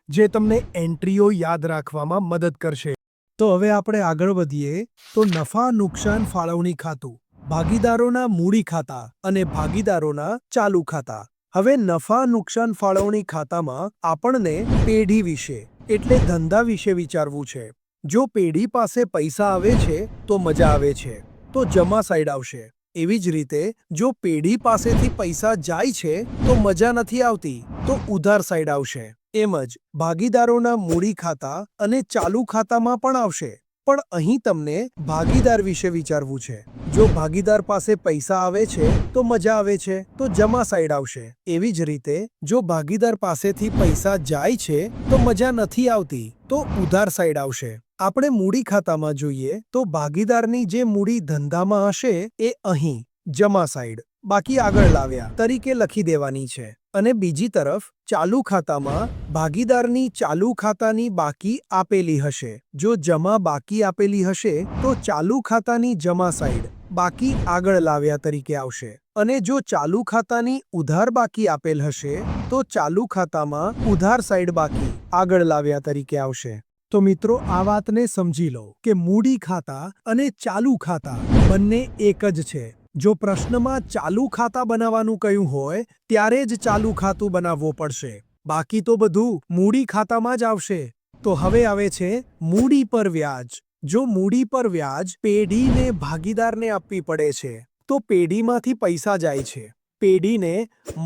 જે તમને એન્ટ્રીઓ યાદ રાખવામાં મદદ કરશે. તો હવે આપણે આગળ વધીએ તો નફા નુકસાન ફાળવણી ખાતું, ભાગીદારોના મૂડી ખાતા અને ભાગીદારોના ચાલુ ખાતા. હવે નફા નુકસાન ફાળવણી ખાતામાં આપણને પેઢી વિશે એટલે ધંધા વિશે વિચારવું છે. જો પેઢી પાસે પૈસા આવે છે તો મજા આવે છે તો જમા સાઈડ આવશે. એવી જ રીતે જો પેઢી પાસેથી પૈસા જાય છે તો મજા નથી આવતી તો ઉધાર સાઈડ આવશે. એમ જ ભાગીદારોના મૂડી ખાતા અને ચાલુ ખાતામાં પણ આવશે. પણ અહીં તમને ભાગીદાર વિશે વિચારવું છે. જો ભાગીદાર પાસે પૈસા આવે છે તો મજા આવે છે, તો જમા સાઈડ આવશે. એવી જ રીતે જો ભાગીદાર પાસેથી પૈસા જાય છે તો મજા નથી આવતી, તો ઉધાર સાઈડ આવશે. આપણે મૂડી ખાતામાં જોઈએ તો ભાગીદારની જે મૂડી ધંધામાં હશે એ અહીં જમા સાઈડ, બાકી આગળ લાવ્યા તરીકે લખી દેવાની છે. અને બીજી તરફ ચાલુ ખાતામાં ભાગીદારની ચાલુ ખાતાની બાકી આપેલી હશે. જો જમા બાકી આપેલી હશે તો ચાલુ ખાતાની જમા સાઈડ બાકી આગળ લાવ્યા તરીકે આવશે. અને જો ચાલુ ખાતાની ઉધાર બાકી આપેલ હશે તો ચાલુ ખાતામાં ઉધાર સાઈડ બાકી આગળ લાવ્યા તરીકે આવશે. તો મિત્રો, આ વાતને સમજી લો કે મૂડી ખાતા અને ચાલુ ખાતા બંને એક જ છે. જો પ્રશ્નમાં ચાલુ ખાતા બનાવવાનું કહ્યું હોય ત્યારે જ ચાલુ ખાતું બનાવવું પડશે, બાકી તો બધું મૂડી ખાતામાં જ આવશે. તો હવે આવે છે મૂડી પર વ્યાજ. જો મૂડી પર વ્યાજ પેઢીને ભાગીદારને આપવી પડે છે તો પેઢીમાંથી પૈસા જાય છે, પેઢીને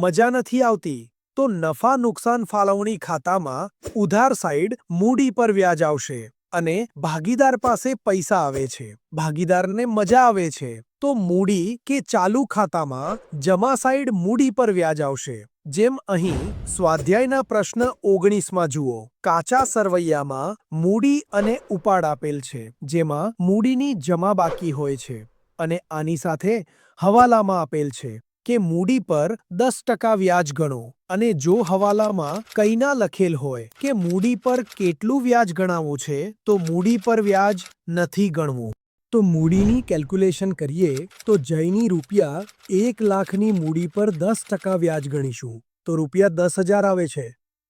મજા નથી આવતી, તો નફા નુકસાન ફાળવણી ખાતામાં ઉધાર સાઈડ મૂડી પર વ્યાજ આવશે. અને ભાગીદાર પાસે પૈસા આવે છે, ભાગીદારને મજા આવે છે, તો મૂડી કે ચાલુ ખાતામાં જમા સાઈડ મૂડી પર વ્યાજ આવશે. જેમ અહીં સ્વાધ્યાયના પ્રશ્ન 19માં જુઓ. કાચા સરવૈયામાં મૂડી અને ઉપાડ આપેલ છે, જેમાં મૂડીની જમા બાકી હોય છે. અને આની સાથે હવાલામાં આપેલ છે કે મૂડી પર 10% વ્યાજ ગણો. અને જો હવાલામાં કંઈ ના લખેલ હોય કે મૂડી પર કેટલું વ્યાજ ગણાવવું છે તો મૂડી પર વ્યાજ નથી ગણવું. તો મૂડીની કેલ્ક્યુલેશન કરીએ તો જયની રૂપિયા 1 લાખની મૂડી પર 10% વ્યાજ ગણીશું તો રૂપિયા 10,000 આવે છે.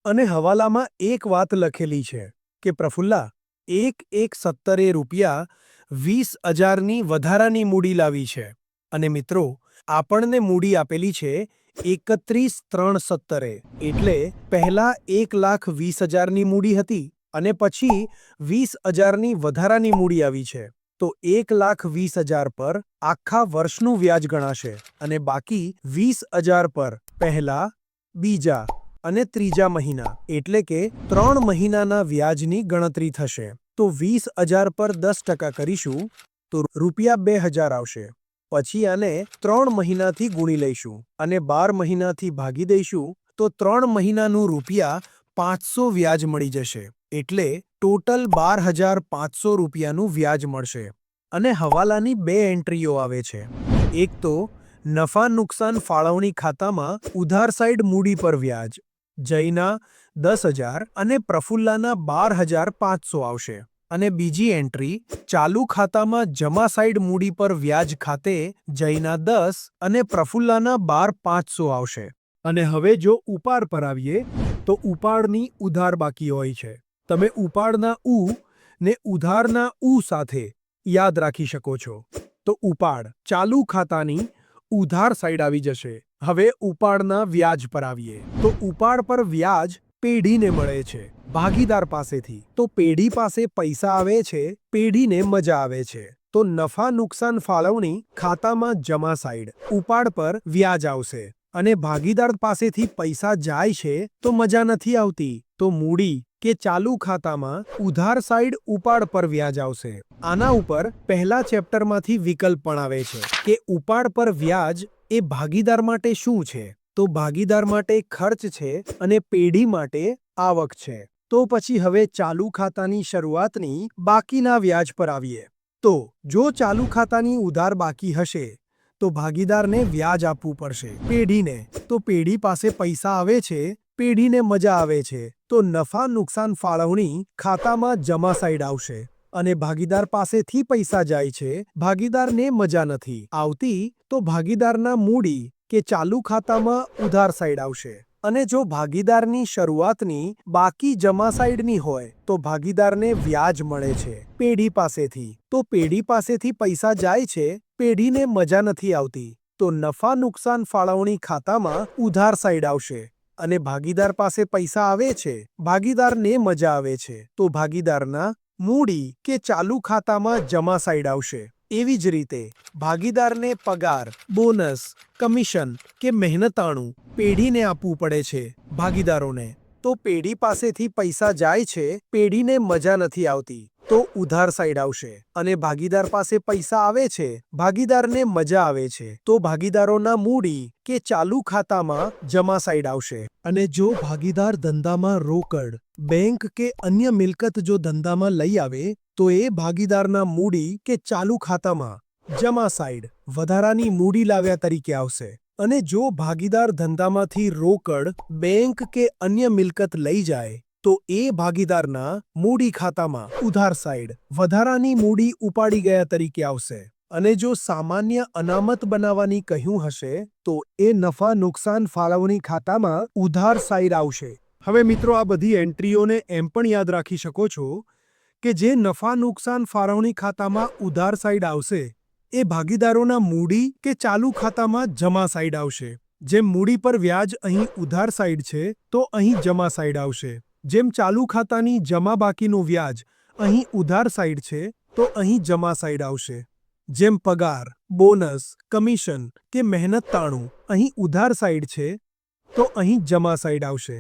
અને હવાલામાં એક વાત લખેલી છે કે પ્રફુલ્લા 1,170 રૂપિયા 20,000ની વધારાની મૂડી લાવી છે. અને મિત્રો, આપણને મૂડી આપેલી છે 31,370, એટલે પહેલા 1,20,000ની મૂડી હતી અને પછી 20,000ની વધારાની મૂડી આવી છે. તો 1,20,000 પર આખા વર્ષનું વ્યાજ ગણાશે અને બાકી 20,000 પર પહેલા, બીજા અને ત્રીજા મહિના, એટલે કે 3 મહિનાના વ્યાજની ગણતરી થશે. તો 20,000 પર 10% કરીશું તો રૂપિયા 2,000 આવશે. પછી આને 3 મહિનાથી ગુણી લઈશું અને 12 મહિનાથી ભાગી દઈશું તો 3 મહિનાનું રૂપિયા 500 વ્યાજ મળી જશે. એટલે ટોટલ 12,500 રૂપિયાનું વ્યાજ મળશે. અને હવાલાની 2 એન્ટ્રીઓ આવે છે. એક તો નફા નુકસાન ફાળવણી ખાતામાં ઉધાર સાઈડ મૂડી પર વ્યાજ, જયના 10,000 અને પ્રફુલ્લાના 12,500 આવશે. અને બીજી એન્ટ્રી ચાલુ ખાતામાં જમા સાઈડ મૂડી પર વ્યાજ ખાતે જયના 10 અને પ્રફુલ્લાના 12,500 આવશે. અને હવે જો ઉપાડ પર આવીએ તો ઉપાડની ઉધાર બાકી હોય છે. તમે ઉપાડના ઉ ને ઉધારના ઉ સાથે યાદ રાખી શકો છો. તો ઉપાડ ચાલુ ખાતાની ઉધાર સાઈડ આવી જશે. હવે ઉપાડના વ્યાજ પર આવીએ તો ઉપાડ પર વ્યાજ પેઢીને મળે છે ભાગીદાર પાસેથી. તો પેઢી પાસે પૈસા આવે છે, પેઢીને મજા આવે છે, તો નફા નુકસાન ફાળવણી ખાતામાં જમા સાઈડ ઉપાડ પર વ્યાજ આવશે. અને ભાગીદાર પાસેથી પૈસા જાય છે તો મજા નથી આવતી, તો મૂડી કે ચાલુ ખાતામાં ઉધાર સાઈડ ઉપાડ પર વ્યાજ આવશે. આના ઉપર પહેલા ચેપ્ટરમાંથી વિકલ્પ પણ આવે છે કે ઉપાડ પર વ્યાજ એ ભાગીદાર માટે શું છે. તો ભાગીદાર માટે ખર્ચ છે અને પેઢી માટે આવક છે. તો પછી હવે ચાલુ ખાતાની શરૂઆતની બાકીના વ્યાજ પર આવીએ. તો જો ચાલુ ખાતાની ઉધાર બાકી હશે તો ભાગીદારને વ્યાજ આપવું પડશે પેઢીને. તો પેઢી પાસે પૈસા આવે છે, પેઢીને મજા આવે છે, તો નફા નુકસાન ફાળવણી ખાતામાં જમા સાઈડ આવશે. અને ભાગીદાર પાસેથી પૈસા જાય છે, ભાગીદારને મજા નથી આવતી, તો ભાગીદારના મૂડી કે ચાલુ ખાતામાં ઉધાર સાઈડ આવશે. અને જો ભાગીદારની શરૂઆતની બાકી જમા સાઈડની હોય તો ભાગીદારને વ્યાજ મળે છે પેઢી પાસેથી. તો પેઢી પાસેથી પૈસા જાય છે, પેઢીને મજા નથી આવતી, તો નફા નુકસાન ફાળવણી ખાતામાં ઉધાર સાઈડ આવશે. અને ભાગીદાર પાસે પૈસા આવે છે, ભાગીદારને મજા આવે છે, તો ભાગીદારના મૂડી કે ચાલુ ખાતામાં જમા સાઈડ આવશે. એવી જ રીતે ભાગીદારને પગાર, બોનસ, કમિશન કે મહેનતાણું પેઢીને આપવું પડે છે ભાગીદારોને. તો પેઢી પાસેથી પૈસા જાય છે, પેઢીને મજા નથી આવતી, તો ઉધાર સાઈડ આવશે. અને ભાગીદાર પાસે પૈસા આવે છે, ભાગીદારને મજા આવે છે, તો ભાગીદારોના મૂડી કે ચાલુ ખાતામાં જમા સાઈડ આવશે. અને જો ભાગીદાર ધંધામાં રોકડ, બેંક કે અન્ય મિલકત જો ધંધામાં લઈ આવે, તો એ ભાગીદારના મૂડી કે ચાલુ ખાતામાં જમા સાઈડ વધારાની મૂડી લાવ્યા તરીકે આવશે. અને જો ભાગીદાર ધંધામાંથી રોકડ, બેંક કે અન્ય મિલકત લઈ જાય, તો એ ભાગીદારના મૂડી ખાતામાં ઉધાર સાઈડ વધારાની મૂડી ઉપાડી ગયા તરીકે આવશે. અને જો સામાન્ય અનામત બનાવવાની કહ્યું હશે, તો એ નફા નુકસાન ફાળવણી ખાતામાં ઉધાર સાઈડ આવશે. હવે મિત્રો, આ બધી એન્ટ્રીઓને એમ પણ યાદ રાખી શકો છો કે જે નફા નુકસાન ફાળવણી ખાતામાં ઉધાર સાઈડ આવશે, એ ભાગીદારોના મૂડી કે ચાલુ ખાતામાં જમા સાઈડ આવશે. જેમ મૂડી પર વ્યાજ અહીં ઉધાર સાઈડ છે, તો અહીં જમા સાઈડ આવશે. જેમ ચાલુ ખાતાની જમા બાકીનું વ્યાજ અહીં ઉધાર સાઈડ છે, તો અહીં જમા સાઈડ આવશે. જેમ પગાર, બોનસ, કમિશન કે મહેનત તાણું અહીં ઉધાર સાઈડ છે, તો અહીં જમા સાઈડ આવશે.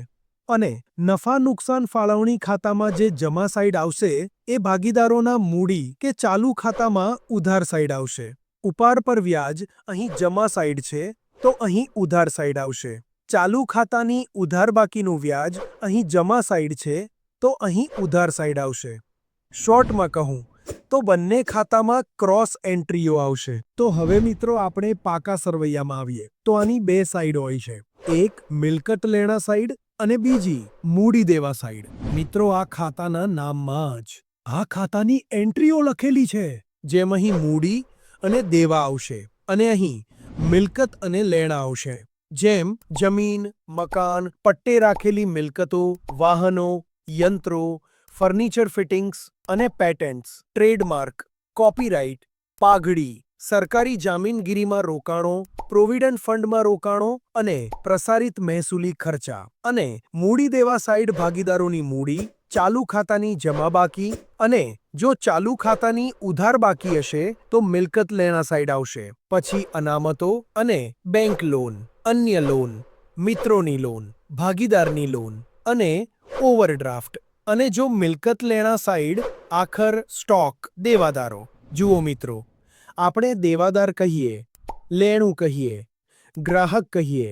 અને નફા નુકસાન ફાળવણી ખાતામાં જે જમા સાઈડ આવશે, એ ભાગીદારોના મૂડી કે ચાલુ ખાતામાં ઉધાર સાઈડ આવશે. ઉપાડ પર વ્યાજ અહીં જમા સાઈડ છે, તો અહીં ઉધાર સાઈડ આવશે. ચાલુ ખાતાની ઉધાર બાકીનું વ્યાજ અહીં જમા સાઈડ છે, તો અહીં ઉધાર સાઈડ આવશે. શોર્ટમાં કહું તો બંને ખાતામાં ક્રોસ એન્ટ્રીઓ આવશે. તો હવે મિત્રો, આપણે પાકા સરવૈયામાં આવીએ તો આની બે સાઈડ હોય છે. એક મિલકત લેણા સાઈડ અને બીજી મૂડી દેવા સાઈડ. મિત્રો, આ ખાતાના નામમાં જ આ ખાતાની એન્ટ્રીઓ લખેલી છે. જેમ અહીં મૂડી અને દેવા આવશે, અને અહીં મિલકત અને લેણા આવશે. જેમ જમીન, મકાન, પટ્ટે રાખેલી મિલકતો, વાહનો, યંત્રો, ફર્નિચર ફિટિંગ્સ અને પેટન્ટ્સ, ટ્રેડમાર્ક, કોપીરાઇટ, પાઘડી, સરકારી જામીનગીરીમાં રોકાણો, પ્રોવિડન્ટ ફંડમાં રોકાણો અને પ્રસારિત મહેસૂલી ખર્ચા. અને મૂડી દેવા સાઈડ ભાગીદારોની મૂડી, ચાલુ ખાતાની જમા બાકી, અને જો ચાલુ ખાતાની ઉધાર બાકી હશે, તો મિલકત લેણા સાઈડ આવશે. પછી અનામતો અને બેંક લોન, અન્ય લોન, મિત્રોની લોન, ભાગીદારની લોન અને ઓવરડ્રાફ્ટ. અને જો મિલકત લેણા સાઈડ આખર સ્ટોક, દેવાદારો. જુઓ મિત્રો, આપણે દેવાદાર કહીએ, લેણું કહીએ, ગ્રાહક કહીએ,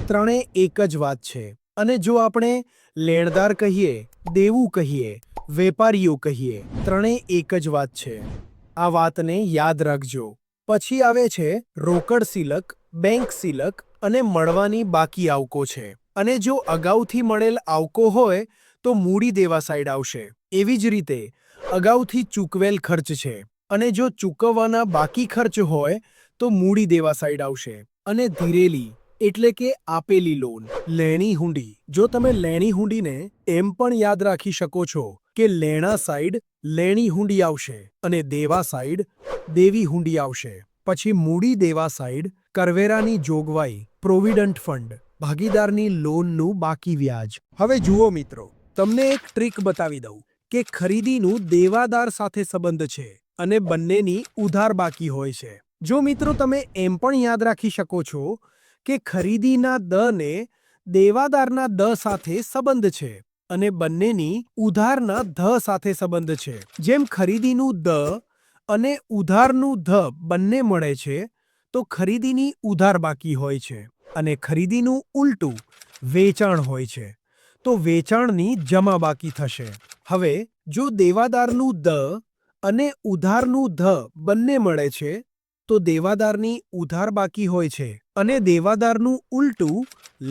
ત્રણે એક જ વાત છે. અને જો આપણે લેણદાર કહીએ, દેવું કહીએ, વેપારીઓ કહીએ, ત્રણે એક જ વાત છે. આ વાતને યાદ રાખજો. પછી આવે છે રોકડ સિલક, બેંક સિલક અને મળવાની બાકી આવકો છે. અને જો અગાઉથી મળેલ આવકો હોય, તો મૂડી દેવા સાઈડ આવશે. એવી જ રીતે અગાઉથી ચૂકવેલ ખર્ચ છે, અને જો ચૂકવવાના બાકી ખર્ચ હોય, તો મૂડી દેવા સાઈડ આવશે. અને ધીરેલી એટલે કે આપેલી લોન, લેણી હુંડી. જો તમે લેણી હુંડીને એમ પણ યાદ રાખી શકો છો કે લેણા સાઈડ લેણી હુંડી આવશે અને દેવા સાઈડ દેવી હુંડી આવશે. પછી મૂડી દેવા સાઈડ કરવેરાની જોગવાઈ, પ્રોવિડન્ટ ફંડ, ભાગીદારની લોનનું બાકી વ્યાજ. હવે જુઓ મિત્રો, તમને એક ટ્રીક બતાવી દઉં કે ખરીદીનું દેવાદાર સાથે સંબંધ છે અને બંનેની ઉધાર બાકી હોય છે. જો મિત્રો, તમે એમ પણ યાદ રાખી શકો છો કે ખરીદીના દને દેવાદારના દ સાથે સંબંધ છે અને બંનેની ઉધારના ધ સાથે સંબંધ છે. જેમ ખરીદીનું દ અને ઉધારનું ધ બંને મળે છે, તો ખરીદીની ઉધાર બાકી હોય છે. અને ખરીદીનું ઉલટું વેચાણ હોય છે, તો વેચાણની જમા બાકી થશે. હવે જો દેવાદારનું દ અને ઉધારનું ધ બંને મળે છે, તો દેવાદારની ઉધાર બાકી હોય છે અને દેવાદારનું ઉલટું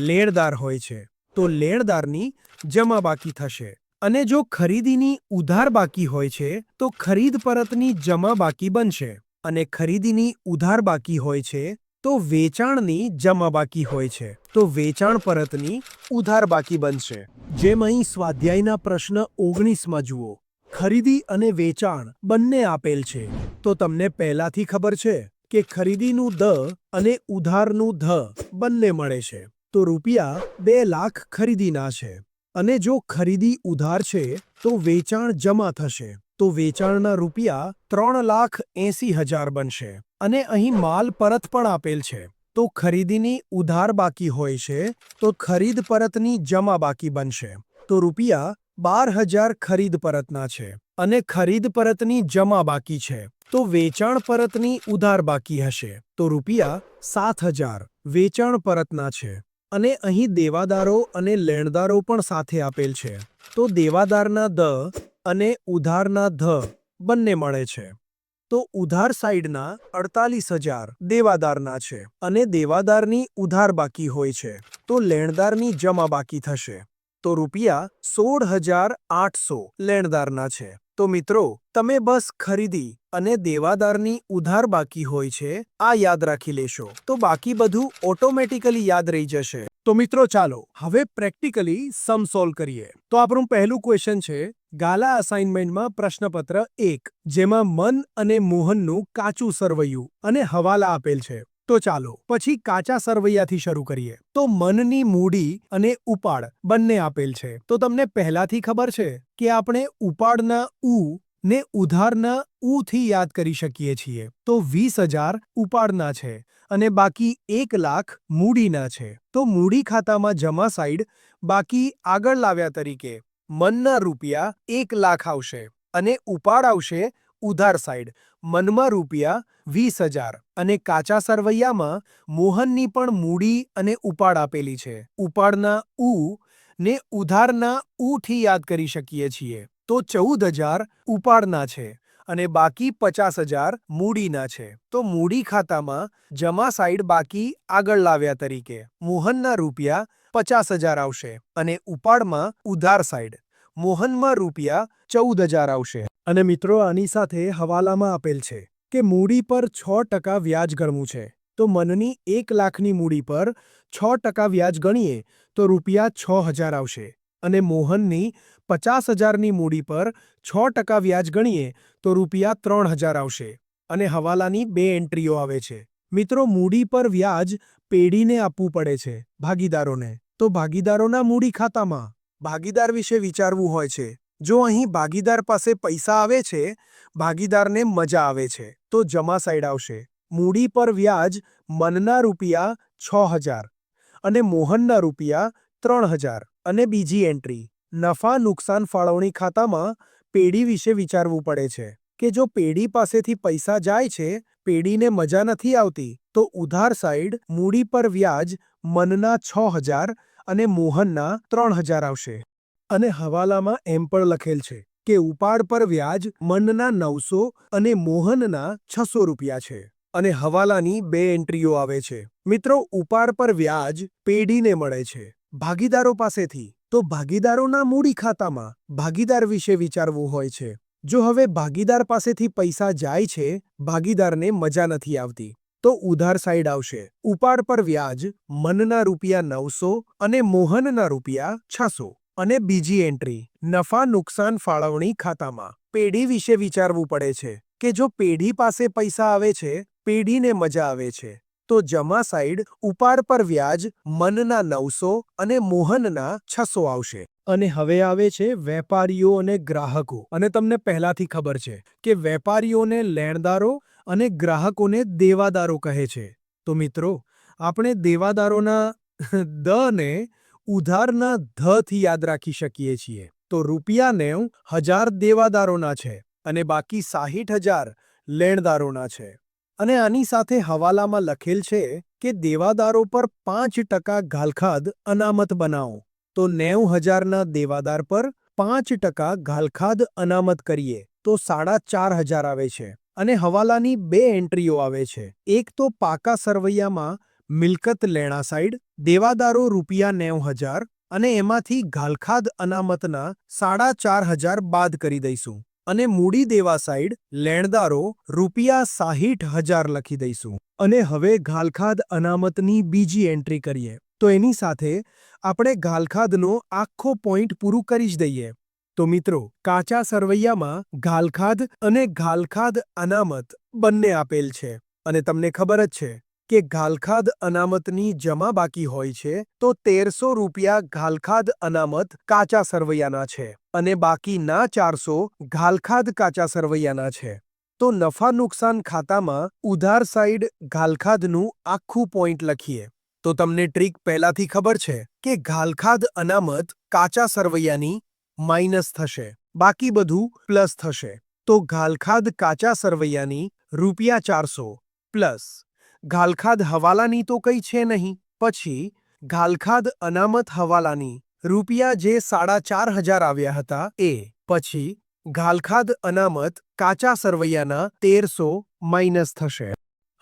લેણદાર હોય છે, તો લેણદારની જમા બાકી થશે. અને જો ખરીદીની ઉધાર બાકી હોય છે, તો ખરીદ પરતની જમા બાકી બનશે. અને ખરીદીની ઉધાર બાકી હોય છે, તો વેચાણની જમા બાકી હોય છે, તો વેચાણ પરતની ઉધાર બાકી બનશે. જેમ અહીં સ્વાધ્યાયના પ્રશ્ન 19માં જુઓ, ખરીદી અને વેચાણ બંને આપેલ છે, તો તમને પહેલાથી ખબર છે કે ખરીદીનું દ અને ઉધારનું ધ બંને મળે છે, તો રૂપિયા 2 લાખ ખરીદીના છે. અને જો ખરીદી ઉધાર છે, તો વેચાણ જમા થશે, તો વેચાણના રૂપિયા 3,80,000 બનશે. અને અહીં માલ પરત પણ આપેલ છે, તો ખરીદીની ઉધાર બાકી હોય છે તો ખરીદ પરતની જમા બાકી બનશે. તો રૂપિયા 12,000 ખરીદ પરતના છે અને ખરીદ પરતની જમા બાકી છે તો વેચાણ પરતની ઉધાર બાકી હશે. તો રૂપિયા 7,000 વેચાણ પરતના છે અને અહીં દેવાદારો અને લેણદારો પણ સાથે આપેલ છે તો દેવાદારના દ અને ઉધારના ધ બંને મળે છે. તો ઉધાર સાઈડના 48,000 દેવાદારના છે અને દેવાદારની ઉધાર બાકી હોય છે તો લેણદારની જમા બાકી થશે. તો રૂપિયા 16,800 લેણદારના છે. તો મિત્રો તમે બસ ખરીદી અને દેવાદારની ઉધાર બાકી હોય છે આ યાદ રાખી લેશો તો બાકી બધું ઓટોમેટિકલી યાદ રહી જશે. તો મિત્રો ચાલો હવે પ્રેક્ટિકલી સમ સોલ્વ કરીએ. તો આપણું પહેલું ક્વેશ્ચન છે ગાલા અસાઇનમેન્ટમાં પ્રશ્નપત્ર 1 જેમાં મન અને મોહનનું કાચું સરવૈયું અને હવાલા આપેલ છે. તો ચાલો પછી કાચા સરવૈયાથી શરૂ કરીએ. તો મનની મૂડી અને ઉપાડ બંને આપેલ છે. તો તમને પહેલાથી ખબર છે કે આપણે ઉપાડના ઉ ને ઉધારના ઉ થી યાદ કરી શકીએ છીએ. તો 20,000 ઉપાડના છે અને બાકી 1 લાખ મૂડીના છે. તો મૂડી ખાતામાં જમા સાઈડ બાકી આગળ લાવ્યા તરીકે મનના રૂપિયા 1 લાખ આવશે અને ઉપાડ આવશે ઉધાર સાઈડ મનમાં રૂપિયા 20,000 અને કાચા સરવૈયામાં મોહનની પણ મૂડી અને ઉપાડ આપેલી છે. ઉપાડના ઉ ને ઉધારના ઉ થી યાદ કરી શકીએ છીએ. તો 14,000 ઉપાડના છે અને બાકી 50,000 મૂડીના છે. તો મૂડી ખાતામાં જમા સાઈડ બાકી આગળ લાવ્યા તરીકે મોહનના રૂપિયા 50,000 આવશે અને ઉપાડમાં ઉધાર સાઈડ મોહનમાં રૂપિયા 14,000 આવશે. અને મિત્રો આની સાથે હવાલામાં આપેલ છે કે મૂડી પર 6% વ્યાજ ગણવું છે. તો મનની 1 લાખની મૂડી પર 6% વ્યાજ ગણીએ તો રૂપિયા 6,000 આવશે અને મોહનની 50,000ની મૂડી પર 6% વ્યાજ ગણીએ તો રૂપિયા 3,000 આવશે અને હવાલાની 2 એન્ટ્રીઓ આવે છે. મિત્રો મૂડી પર વ્યાજ પેઢીને આપવું પડે છે ભાગીદારોને. તો ભાગીદારોના મૂડી ખાતામાં ભાગીદાર વિશે વિચારવું હોય છે. જો અહીં ભાગીદાર પાસે પૈસા આવે છે ભાગીદારને મજા આવે છે તો જમા સાઈડ આવશે. મૂડી પર વ્યાજ મનના રૂપિયા 6,000 અને મોહનના રૂપિયા 3,000 અને બીજી એન્ટ્રી નફા નુકસાન ફાળવણી ખાતામાં પેઢી વિશે વિચારવું પડે છે કે જો પેઢી પાસેથી પૈસા જાય છે પેઢીને મજા નથી આવતી તો ઉધાર સાઈડ મૂડી પર વ્યાજ મનના 6,000 અને મોહનના 3,000 આવશે. અને હવાલામાં એમ પણ લખેલ છે કે ઉપાડ પર વ્યાજ મનના 900 અને મોહનના 600 રૂપિયા છે અને હવાલાની 2 એન્ટ્રીઓ આવે છે. મિત્રો ઉપાડ પર વ્યાજ પેઢીને મળે છે ભાગીદારો પાસેથી. તો ભાગીદારોના મૂડી ખાતામાં ભાગીદાર વિશે વિચારવું હોય છે. જો હવે ભાગીદાર પાસેથી પૈસા જાય છે ભાગીદારને મજા નથી આવતી તો ઉધાર સાઈડ આવશે. ઉપાડ પર વ્યાજ મનના રૂપિયા 900 અને મોહનના રૂપિયા 600 અને બીજી એન્ટ્રી નફા નુકસાન ફાળવણી ખાતામાં પેઢી વિશે વિચારવું પડે છે કે જો પેઢી પાસે પૈસા આવે છે પેઢીને મજા આવે છે તો જમા સાઈડ ઉપાડ પર વ્યાજ મનના 900 અને મોહનના 600 આવશે. અને હવે આવે છે વેપારીઓ અને ગ્રાહકો. અને તમને પહેલાથી ખબર છે કે વેપારીઓને લેણદારો અને ગ્રાહકોને દેવાદારો કહે છે. તો મિત્રો આપણે દેવાદારોના દ ને ઉધારના ધ થી યાદ રાખી શકીએ છીએ. તો રૂપિયા 90,000 દેવાદારોના છે અને બાકી 60,000 લેણદારોના છે. અને આની સાથે હવાલામાં લખેલ છે કે દેવાદારો પર 5% ઘાલખાદ અનામત બનાવો. તો 90,000ના દેવાદાર પર 5% ઘાલખાદ અનામત કરીએ તો 4,500 આવે છે અને હવાલાની 2 એન્ટ્રીઓ આવે છે. એક તો પાકા સરવૈયામાં મિલકત લેણા સાઈડ દેવાદારો રૂપિયા 90,000 અને એમાંથી ઘાલખાદ અનામતના 4,500 બાદ કરી દઈશું અને મૂડી દેવા સાઈડ લેણદારો રૂપિયા 60,000 લખી દઈશું. અને હવે ઘાલખાદ અનામતની બીજી એન્ટ્રી કરીએ તો એની સાથે આપણે ઘાલખાદનો આખો પોઈન્ટ પૂરું કરી જ દઈએ. તો મિત્રો કાચા સરવૈયામાં ઘાલખાદ અને ઘાલખાદ અનામત બંને આપેલ છે અને તમને ખબર જ છે કે ઘાલખાદ અનામતની જમા બાકી હોય છે તો 1,300 રૂપિયા ઘાલખાદ અનામત કાચા સરવૈયાના છે અને બાકીના 400 ઘાલખાદ કાચા સરવૈયાના છે. તો નફા નુકસાન ખાતામાં ઉધાર સાઈડ ઘાલખાધનું આખું પોઈન્ટ લખીએ. તો તમને ટ્રીક પહેલાથી ખબર છે કે ઘાલખાધ અનામત કાચા સરવૈયાની માઇનસ થશે, બાકી બધું પ્લસ થશે. તો ઘાલખાધ કાચા સરવૈયાની ₹400 પ્લસ ઘાલખાધ હવાલાની તો કંઈ છે નહીં, પછી ઘાલખાધ અનામત હવાલાની રૂપિયા જે 4,500 આવ્યા હતા એ, પછી ઘાલખાધ અનામત કાચા સરવૈયાના 1300 માઇનસ થશે.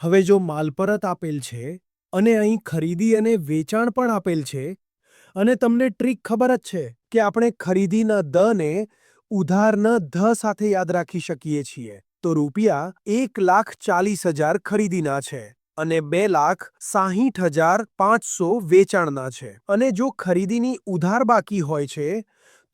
હવે જો માલ પરત આપેલ છે અને અહીં ખરીદી અને વેચાણ પણ આપેલ છે, અને તમને ટ્રીક ખબર જ છે કે આપણે ખરીદીના દને ઉધારના ધ સાથે યાદ રાખી શકીએ છીએ. તો ₹1,40,000 ખરીદીના છે અને ₹2,60,500 વેચાણના છે. અને જો ખરીદીની ઉધાર બાકી હોય છે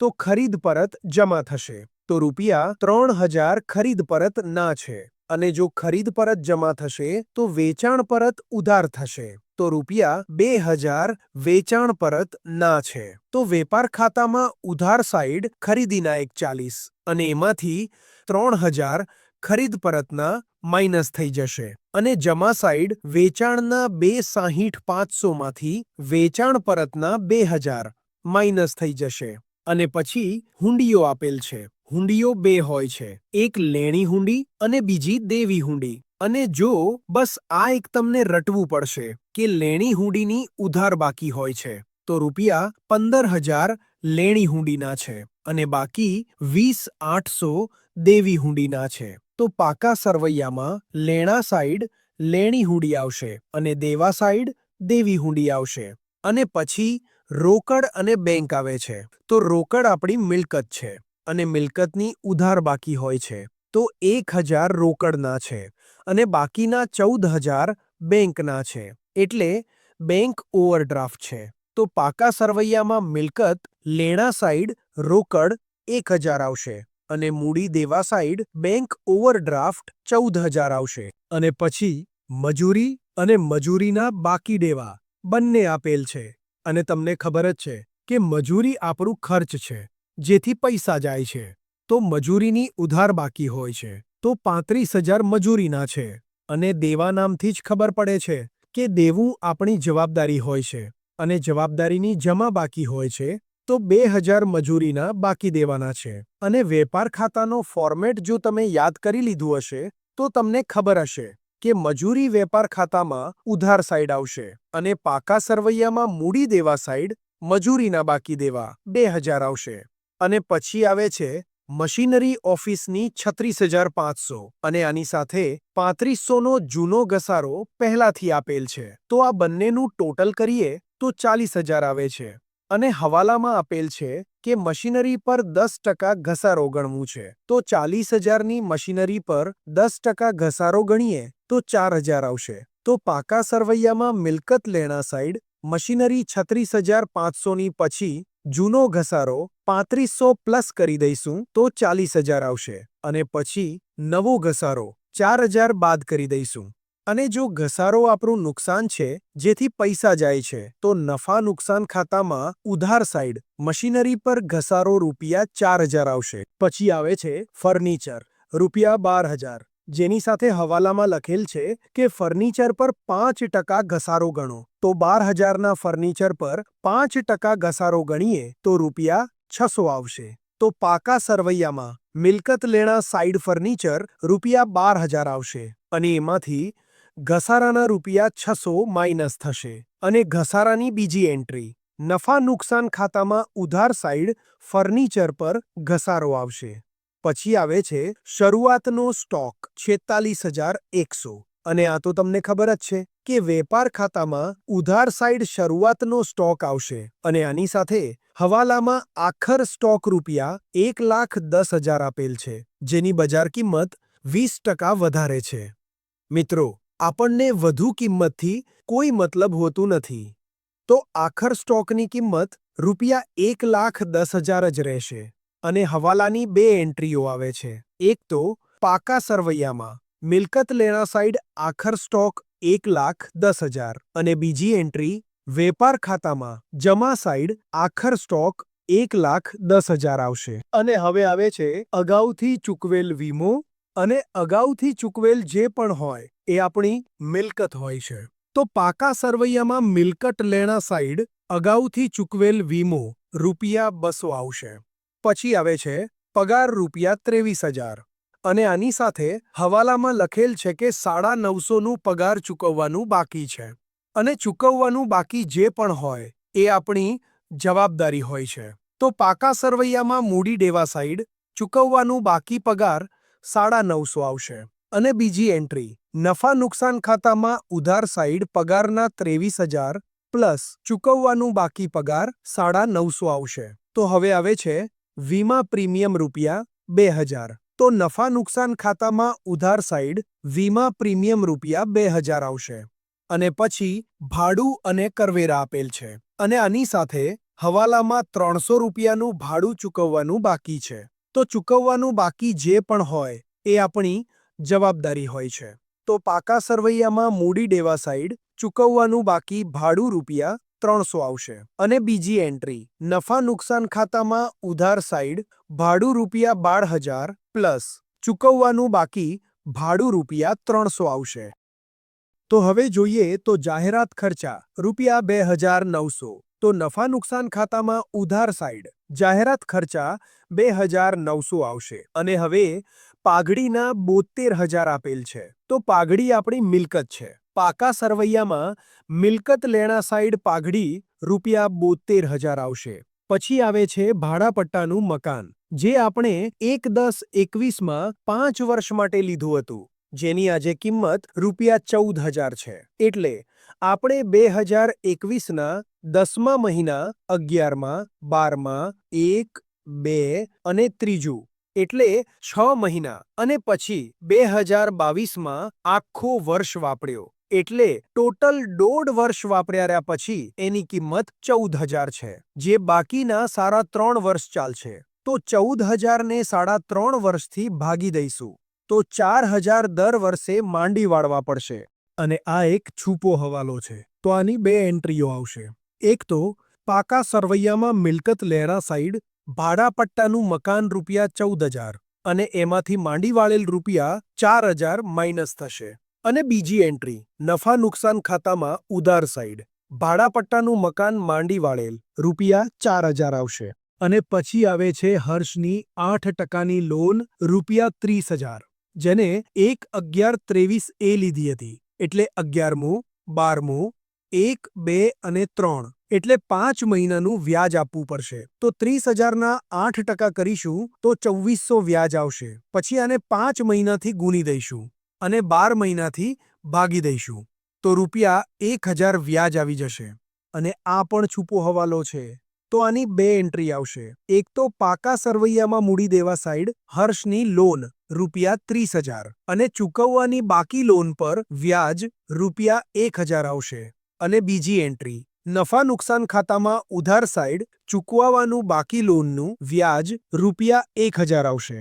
તો ખરીદ પરત જમા થશે. તો ₹3,000 ખરીદ પરત ના છે. અને જો ખરીદ પરત જમા થશે તો વેચાણ પરત ઉધાર થશે. તો ₹2,000 વેચાણ પરત ના છે. તો વેપાર ખાતામાં ઉધાર સાઈડ ખરીદીના 1,40 અને એમાંથી 3,000 ખરીદ પરતના માઇનસ થઈ જશે. અને જમા સાઈડ વેચાણના 2,60,500 માંથી વેચાણ પરતના 2,000 માઇનસ થઈ જશે. અને પછી હુંડીઓ આપેલ છે. હુંડીઓ 2 હોય છે, એક લેણી હુંડી અને બીજી દેવી હુંડી. અને જો બસ આ એક તમને રટવું પડશે કે લેણી હુંડીની ઉધાર બાકી હોય છે તો ₹15,000 લેણી હુંડીના છે અને બાકી 20,800 દેવી હુંડીના છે. તો પાકા સરવૈયામાં લેણા સાઈડ લેણી હુંડી આવશે અને દેવા સાઈડ દેવી હુંડી આવશે. અને પછી રોકડ અને બેંક આવે છે. તો રોકડ આપણી મિલકત છે અને મિલકતની ઉધાર બાકી હોય છે. તો 1,000 રોકડના છે અને બાકીના 14,000 બેંકના છે. એટલે બેંક ઓવરડ્રાફ્ટ છે. તો પાકા સરવૈયામાં મિલકત લેણા સાઈડ રોકડ 1,000 આવશે અને મૂડી દેવા સાઈડ બેંક ઓવરડ્રાફ્ટ 14,000 આવશે. અને પછી મજૂરી અને મજૂરીના બાકી દેવા બંને આપેલ છે. અને તમને ખબર જ છે કે મજૂરી આપણું ખર્ચ છે, જેથી પૈસા જાય છે. તો મજૂરીની ઉધાર બાકી હોય છે તો 35,000 મજૂરીના છે. અને દેવા નામથી જ ખબર પડે છે કે દેવું આપણી જવાબદારી હોય છે અને જવાબદારીની જમા બાકી હોય છે. તો 2,000 મજૂરીના બાકી દેવાના છે. અને વેપાર ખાતાનો ફોર્મેટ જો તમે યાદ કરી લીધું હશે તો તમને ખબર હશે કે મજૂરી વેપાર ખાતામાં ઉધાર સાઈડ આવશે અને પાકા સરવૈયામાં મૂડી દેવા સાઈડ મજૂરીના બાકી દેવા 2,000 આવશે. અને પછી આવે છે મશીનરી ઓફિસની 36,500 અને આની સાથે 3,500નો જૂનો ઘસારો પહેલાથી આપેલ છે. તો આ બંનેનું ટોટલ કરીએ તો 40,000 આવે છે. અને હવાલામાં આપેલ છે કે મશીનરી પર 10% ઘસારો ગણવું છે. તો 40,000ની મશીનરી પર 10% ઘસારો ગણીએ તો 4,000 આવશે. તો પાકા સરવૈયામાં મિલકત લેણા સાઈડ મશીનરી 36,500ની પછી જૂનો ઘસારો 3,500 પ્લસ કરી દઈશું તો 40,000 આવશે. અને પછી નવો ઘસારો 4,000 બાદ કરી દઈશું. અને જો ઘસારો આપણું નુકસાન છે જેથી પૈસા જાય છે તો નફા નુકસાન ખાતામાં ઉધાર સાઈડ મશીનરી પર ઘસારો ₹4,000 આવશે. પછી આવે છે ફર્નિચર ₹12,000, જેની સાથે હવાલામાં લખેલ છે કે ફર્નિચર પર 5% ઘસારો ગણો. તો 12,000ના ફર્નિચર પર 5% ઘસારો ગણીએ તો ₹600 આવશે. તો પાકા સરવૈયામાં મિલકત લેણા સાઈડ ફર્નિચર ₹12,000 આવશે અને એમાંથી ઘસારાના ₹600 માઇનસ થશે. અને ઘસારાની બીજી એન્ટ્રી નફા નુકસાન ખાતામાં ઉધાર સાઈડ ફર્નિચર પર ઘસારો આવશે. પછી આવે છે શરૂઆતનો સ્ટોક 46,100. અને આ તો તમને ખબર જ છે કે વેપાર ખાતામાં ઉધાર સાઈડ શરૂઆતનો સ્ટોક આવશે અને આની સાથે હવાલામાં આખર સ્ટોક ₹1,10,000 આપેલ છે, જેની બજાર કિંમત 20% વધારે છે. મિત્રો, આપણને વધુ કિંમતથી કોઈ મતલબ હોતું નથી. તો આખર સ્ટોકની કિંમત ₹1,10,000 જ રહેશે. અને હવાલાની 2 એન્ટ્રીઓ આવે છે. એક તો પાકા સરવૈયામાં મિલકત લેણા સાઈડ આખર સ્ટોક 1,10,000 અને બીજી એન્ટ્રી વેપાર ખાતામાં જમા સાઈડ આખર સ્ટોક 1,10,000 આવશે. અને હવે આવે છે અગાઉથી ચૂકવેલ વીમો અને અગાઉથી ચૂકવેલ જે પણ હોય એ આપણી મિલકત હોય છે. તો પાકા સરવૈયામાં મિલકત લેણા સાઈડ અગાઉથી ચૂકવેલ વીમો ₹200 આવશે. પછી આવે છે પગાર ₹23,000 અને આની સાથે હવાલામાં લખેલ છે કે 950નું પગાર ચૂકવવાનું બાકી છે. અને ચૂકવવાનું બાકી જે પણ હોય એ આપણી જવાબદારી હોય છે. તો પાકા સરવૈયામાં મૂડી દેવા સાઈડ ચૂકવવાનું બાકી પગાર 950 આવશે. અને બીજી એન્ટ્રી નફા નુકસાન ખાતામાં ઉધાર સાઈડ પગારના 23,000 પ્લસ ચૂકવવાનું બાકી પગાર 950 આવશે. તો હવે આવે છે વીમા પ્રીમિયમ ₹2,000. તો નફા નુકસાન ખાતામાં ઉધાર સાઈડ વીમા પ્રીમિયમ ₹2,000 આવશે. અને પછી ભાડું અને કરવેરા આપેલ છે. અને આની સાથે હવાલામાં ₹300નું ભાડું ચૂકવવાનું બાકી છે. તો ચૂકવવાનું બાકી જે પણ હોય એ આપણી જવાબદારી હોય છે. તો પાકા સરવૈયામાં મૂડી દેવા સાઈડ ચૂકવવાનું બાકી ભાડું ₹300 આવશે. અને બીજી એન્ટ્રી નફા નુકસાન ખાતામાં ઉધાર સાઈડ ભાડું ₹12,000 પ્લસ ચૂકવવાનું બાકી ભાડું ₹300 આવશે. તો હવે જોઈએ તો જાહેરાત ખર્ચા ₹2,900. તો નફા નુકસાન ખાતામાં ઉધાર સાઈડ જાહેરાત ખર્ચા 2,900 આવશે. અને હવે પાઘડીના 72,000 આપેલ છે. તો પાઘડી આપણી મિલકત છે. પાકા સરવૈયામાં મિલકત લેણા સાઈડ પાઘડી ₹72,000 આવશે. પછી આવે છે ભાડાપટ્ટાનું મકાન, જે આપણે 1/10/21માં 5 વર્ષ માટે લીધું હતું, જેની આજે કિંમત ₹14,000 છે. એટલે આપણે 2021ના 10મા મહિના 11મા 12મા 1, 2 અને ત્રીજું એટલે 6 મહિના અને પછી 2022માં આખો વર્ષ વાપર્યો. એટલે ટોટલ 1.5 વર્ષ વાપર્યા પછી એની કિંમત 14,000 છે, જે બાકીના સાડા 3 વર્ષ ચાલશે. તો 14,000 ને સાડા 3 વર્ષથી ભાગી દઈશું તો 4,000 દર વર્ષે માંડી વાળવા પડશે. અને આ એક છૂપો હવાલો છે. તો આની 2 એન્ટ્રીઓ આવશે. એક તો પાકા સરવૈયામાં મિલકત લેણા સાઈડ ભાડાપટ્ટાનું મકાન ₹14,000 અને એમાંથી માંડી વાળેલ ₹4,000 માઇનસ થશે. અને બીજી એન્ટ્રી નફા નુકસાન ખાતામાં ઉધાર સાઈડ ભાડાપટ્ટાનું મકાન માંડી વાળેલ ₹4,000 આવશે. અને પછી આવે છે હર્ષની 8%ની લોન ₹30,000, જેને 1/11/23 લીધી હતી. એટલે 11મું, 12મું, 1, 2 અને 3 એટલે 5 મહિનાનું વ્યાજ આપવું પડશે. તો 30,000ના 8% કરીશું તો 2,400 વ્યાજ આવશે. પછી આને 5 મહિનાથી ગુણી દઈશું અને 12 મહિનાથી ભાગી દઈશું તો ₹1,000 વ્યાજ આવી જશે. અને આ પણ છૂપો હવાલો છે. તો આની 2 એન્ટ્રી આવશે. એક તો પાકા સરવૈયામાં મૂડી દેવા સાઈડ હર્ષની લોન ₹30,000 અને ચૂકવવાની બાકી લોન પર વ્યાજ ₹1,000 આવશે. અને બીજી એન્ટ્રી નફા નુકસાન ખાતામાં ઉધાર સાઈડ ચૂકવવાનું બાકી લોનનું વ્યાજ ₹1,000 આવશે.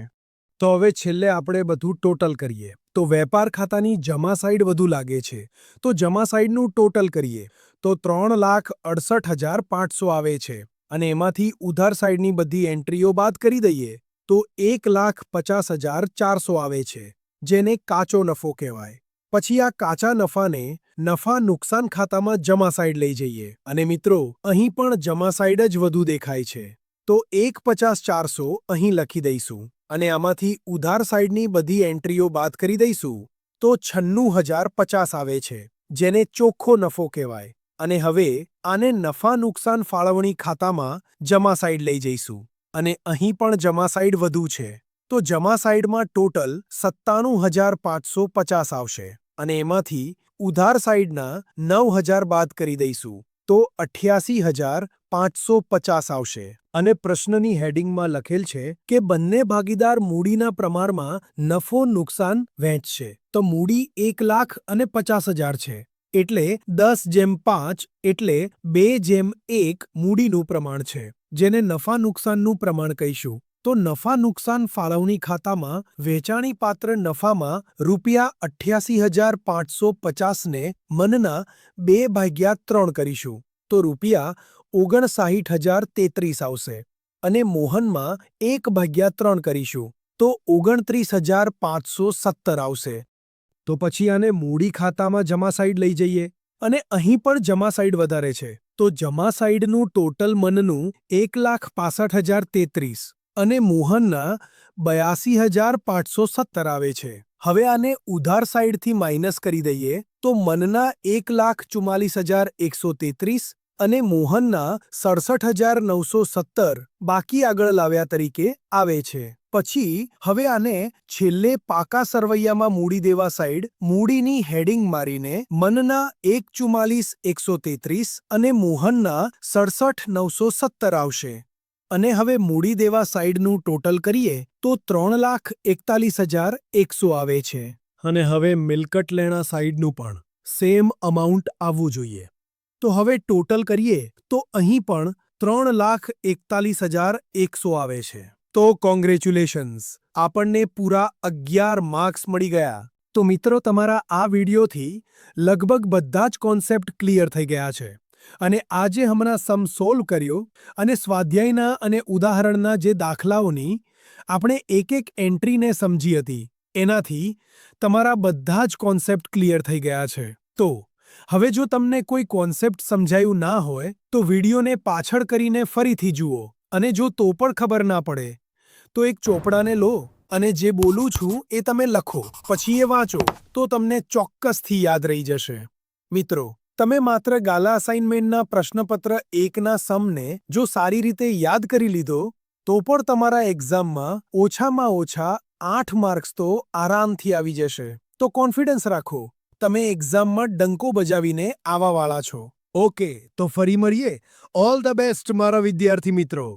તો હવે છેલ્લે આપણે બધું ટોટલ કરીએ. તો વેપાર ખાતાની જમા સાઈડ વધુ લાગે છે. તો જમા સાઈડનું ટોટલ કરીએ તો 3,68,500 આવે છે. અને એમાંથી ઉધાર સાઈડની બધી એન્ટ્રીઓ બાદ કરી દઈએ તો 1,50,400 આવે છે, જેને કાચો નફો કહેવાય. પછી આ કાચા નફાને નફા નુકસાન ખાતામાં જમા સાઈડ લઈ જઈએ. અને મિત્રો, અહીં પણ જમા સાઈડ જ વધુ દેખાય છે. તો 1,50,400 અહીં લખી દઈશું અને આમાંથી ઉધાર સાઈડની બધી એન્ટ્રીઓ બાદ કરી દઈશું તો 96,050 આવે છે, જેને ચોખ્ખો નફો કહેવાય. અને હવે આને નફા નુકસાન ફાળવણી ખાતામાં જમા સાઈડ લઈ જઈશું અને અહીં પણ જમા સાઈડ વધુ છે. તો જમા સાઈડમાં ટોટલ 97,550 આવશે અને એમાંથી ઉધાર સાઈડના 9,000 બાદ કરી દઈશું તો 88,550 આવશે. અને પ્રશ્નની હેડિંગમાં લખેલ છે કે બંને ભાગીદાર મૂડીના પ્રમાણમાં નફો નુકસાન વહેંચશે. તો મૂડી 1,50,000 છે. એટલે 10/5 એટલે 2/1 મૂડીનું પ્રમાણ છે, જેને નફા નુકસાનનું પ્રમાણ કહીશું. તો નફા નુકસાન ફાળવણી ખાતામાં વેચાણી પાત્ર નફામાં ₹88,550 ને મનના 2/3 કરીશું તો ₹59,033 આવશે. અને મોહનમાં 1/3 કરીશું તો 29,517 આવશે. તો પછી આને મૂડી ખાતામાં જમા સાઈડ લઈ જઈએ અને અહીં પણ જમા સાઈડ વધારે છે. તો જમા સાઈડનું ટોટલ મનનું 1,65,033 અને મોહનના 82,517 આવે છે. હવે આને ઉધાર સાઈડથી માઇનસ કરી દઈએ તો મનના 1,44,133 અને મોહનના 67,917 બાકી આગળ લાવ્યા તરીકે આવે છે. પછી હવે આને છેલ્લે પાકા સરવૈયામાં મૂડી દેવા સાઈડ મૂડીની હેડિંગ મારીને મનના 1,44,133 અને મોહનના 67,917 આવશે. અને હવે મૂડી દેવા સાઈડનું ટોટલ કરીએ તો 3,41,100 આવે છે. અને હવે મિલકત લેણા સાઈડનું પણ સેમ અમાઉન્ટ આવવું જોઈએ. તો હવે ટોટલ કરીએ તો અહીં પણ 3,41,100 આવે છે. તો કોંગ્રેચ્યુલેશન્સ, આપણને પૂરા 11 માર્ક્સ મળી ગયા. તો મિત્રો, તમારા આ વિડીયોથી લગભગ બધા જ કોન્સેપ્ટ ક્લિયર થઈ ગયા છે. અને આજે હમણાં સમ સોલ્વ કર્યો અને સ્વાધ્યાયના અને ઉદાહરણના જે દાખલાઓની આપણે એક એક એન્ટ્રીને સમજી હતી, એનાથી તમારા બધા જ કોન્સેપ્ટ ક્લિયર થઈ ગયા છે. તો હવે જો તમને કોઈ કોન્સેપ્ટ સમજાયું ના હોય તો વિડીયોને પાછળ કરીને ફરીથી જુઓ. અને જો તો પણ ખબર ના પડે તો એક ચોપડાને લો અને જે બોલું છું એ તમે લખો, પછી એ વાંચો, તો તમને ચોક્કસથી યાદ રહી જશે. મિત્રો, તમે માત્ર ગાલા અસાઇનમેન્ટના પ્રશ્નપત્ર 1ના સમને જો સારી રીતે યાદ કરી લીધો તો પણ તમારા એક્ઝામમાં ઓછામાં ઓછા 8 માર્ક્સ તો આરામથી આવી જશે. તો કોન્ફિડન્સ રાખો, તમે એક્ઝામમાં ડંકો બજાવીને આવવાવાળા છો. ઓકે, તો ફરી મળીએ. ઓલ ધ બેસ્ટ મારા વિદ્યાર્થી મિત્રો.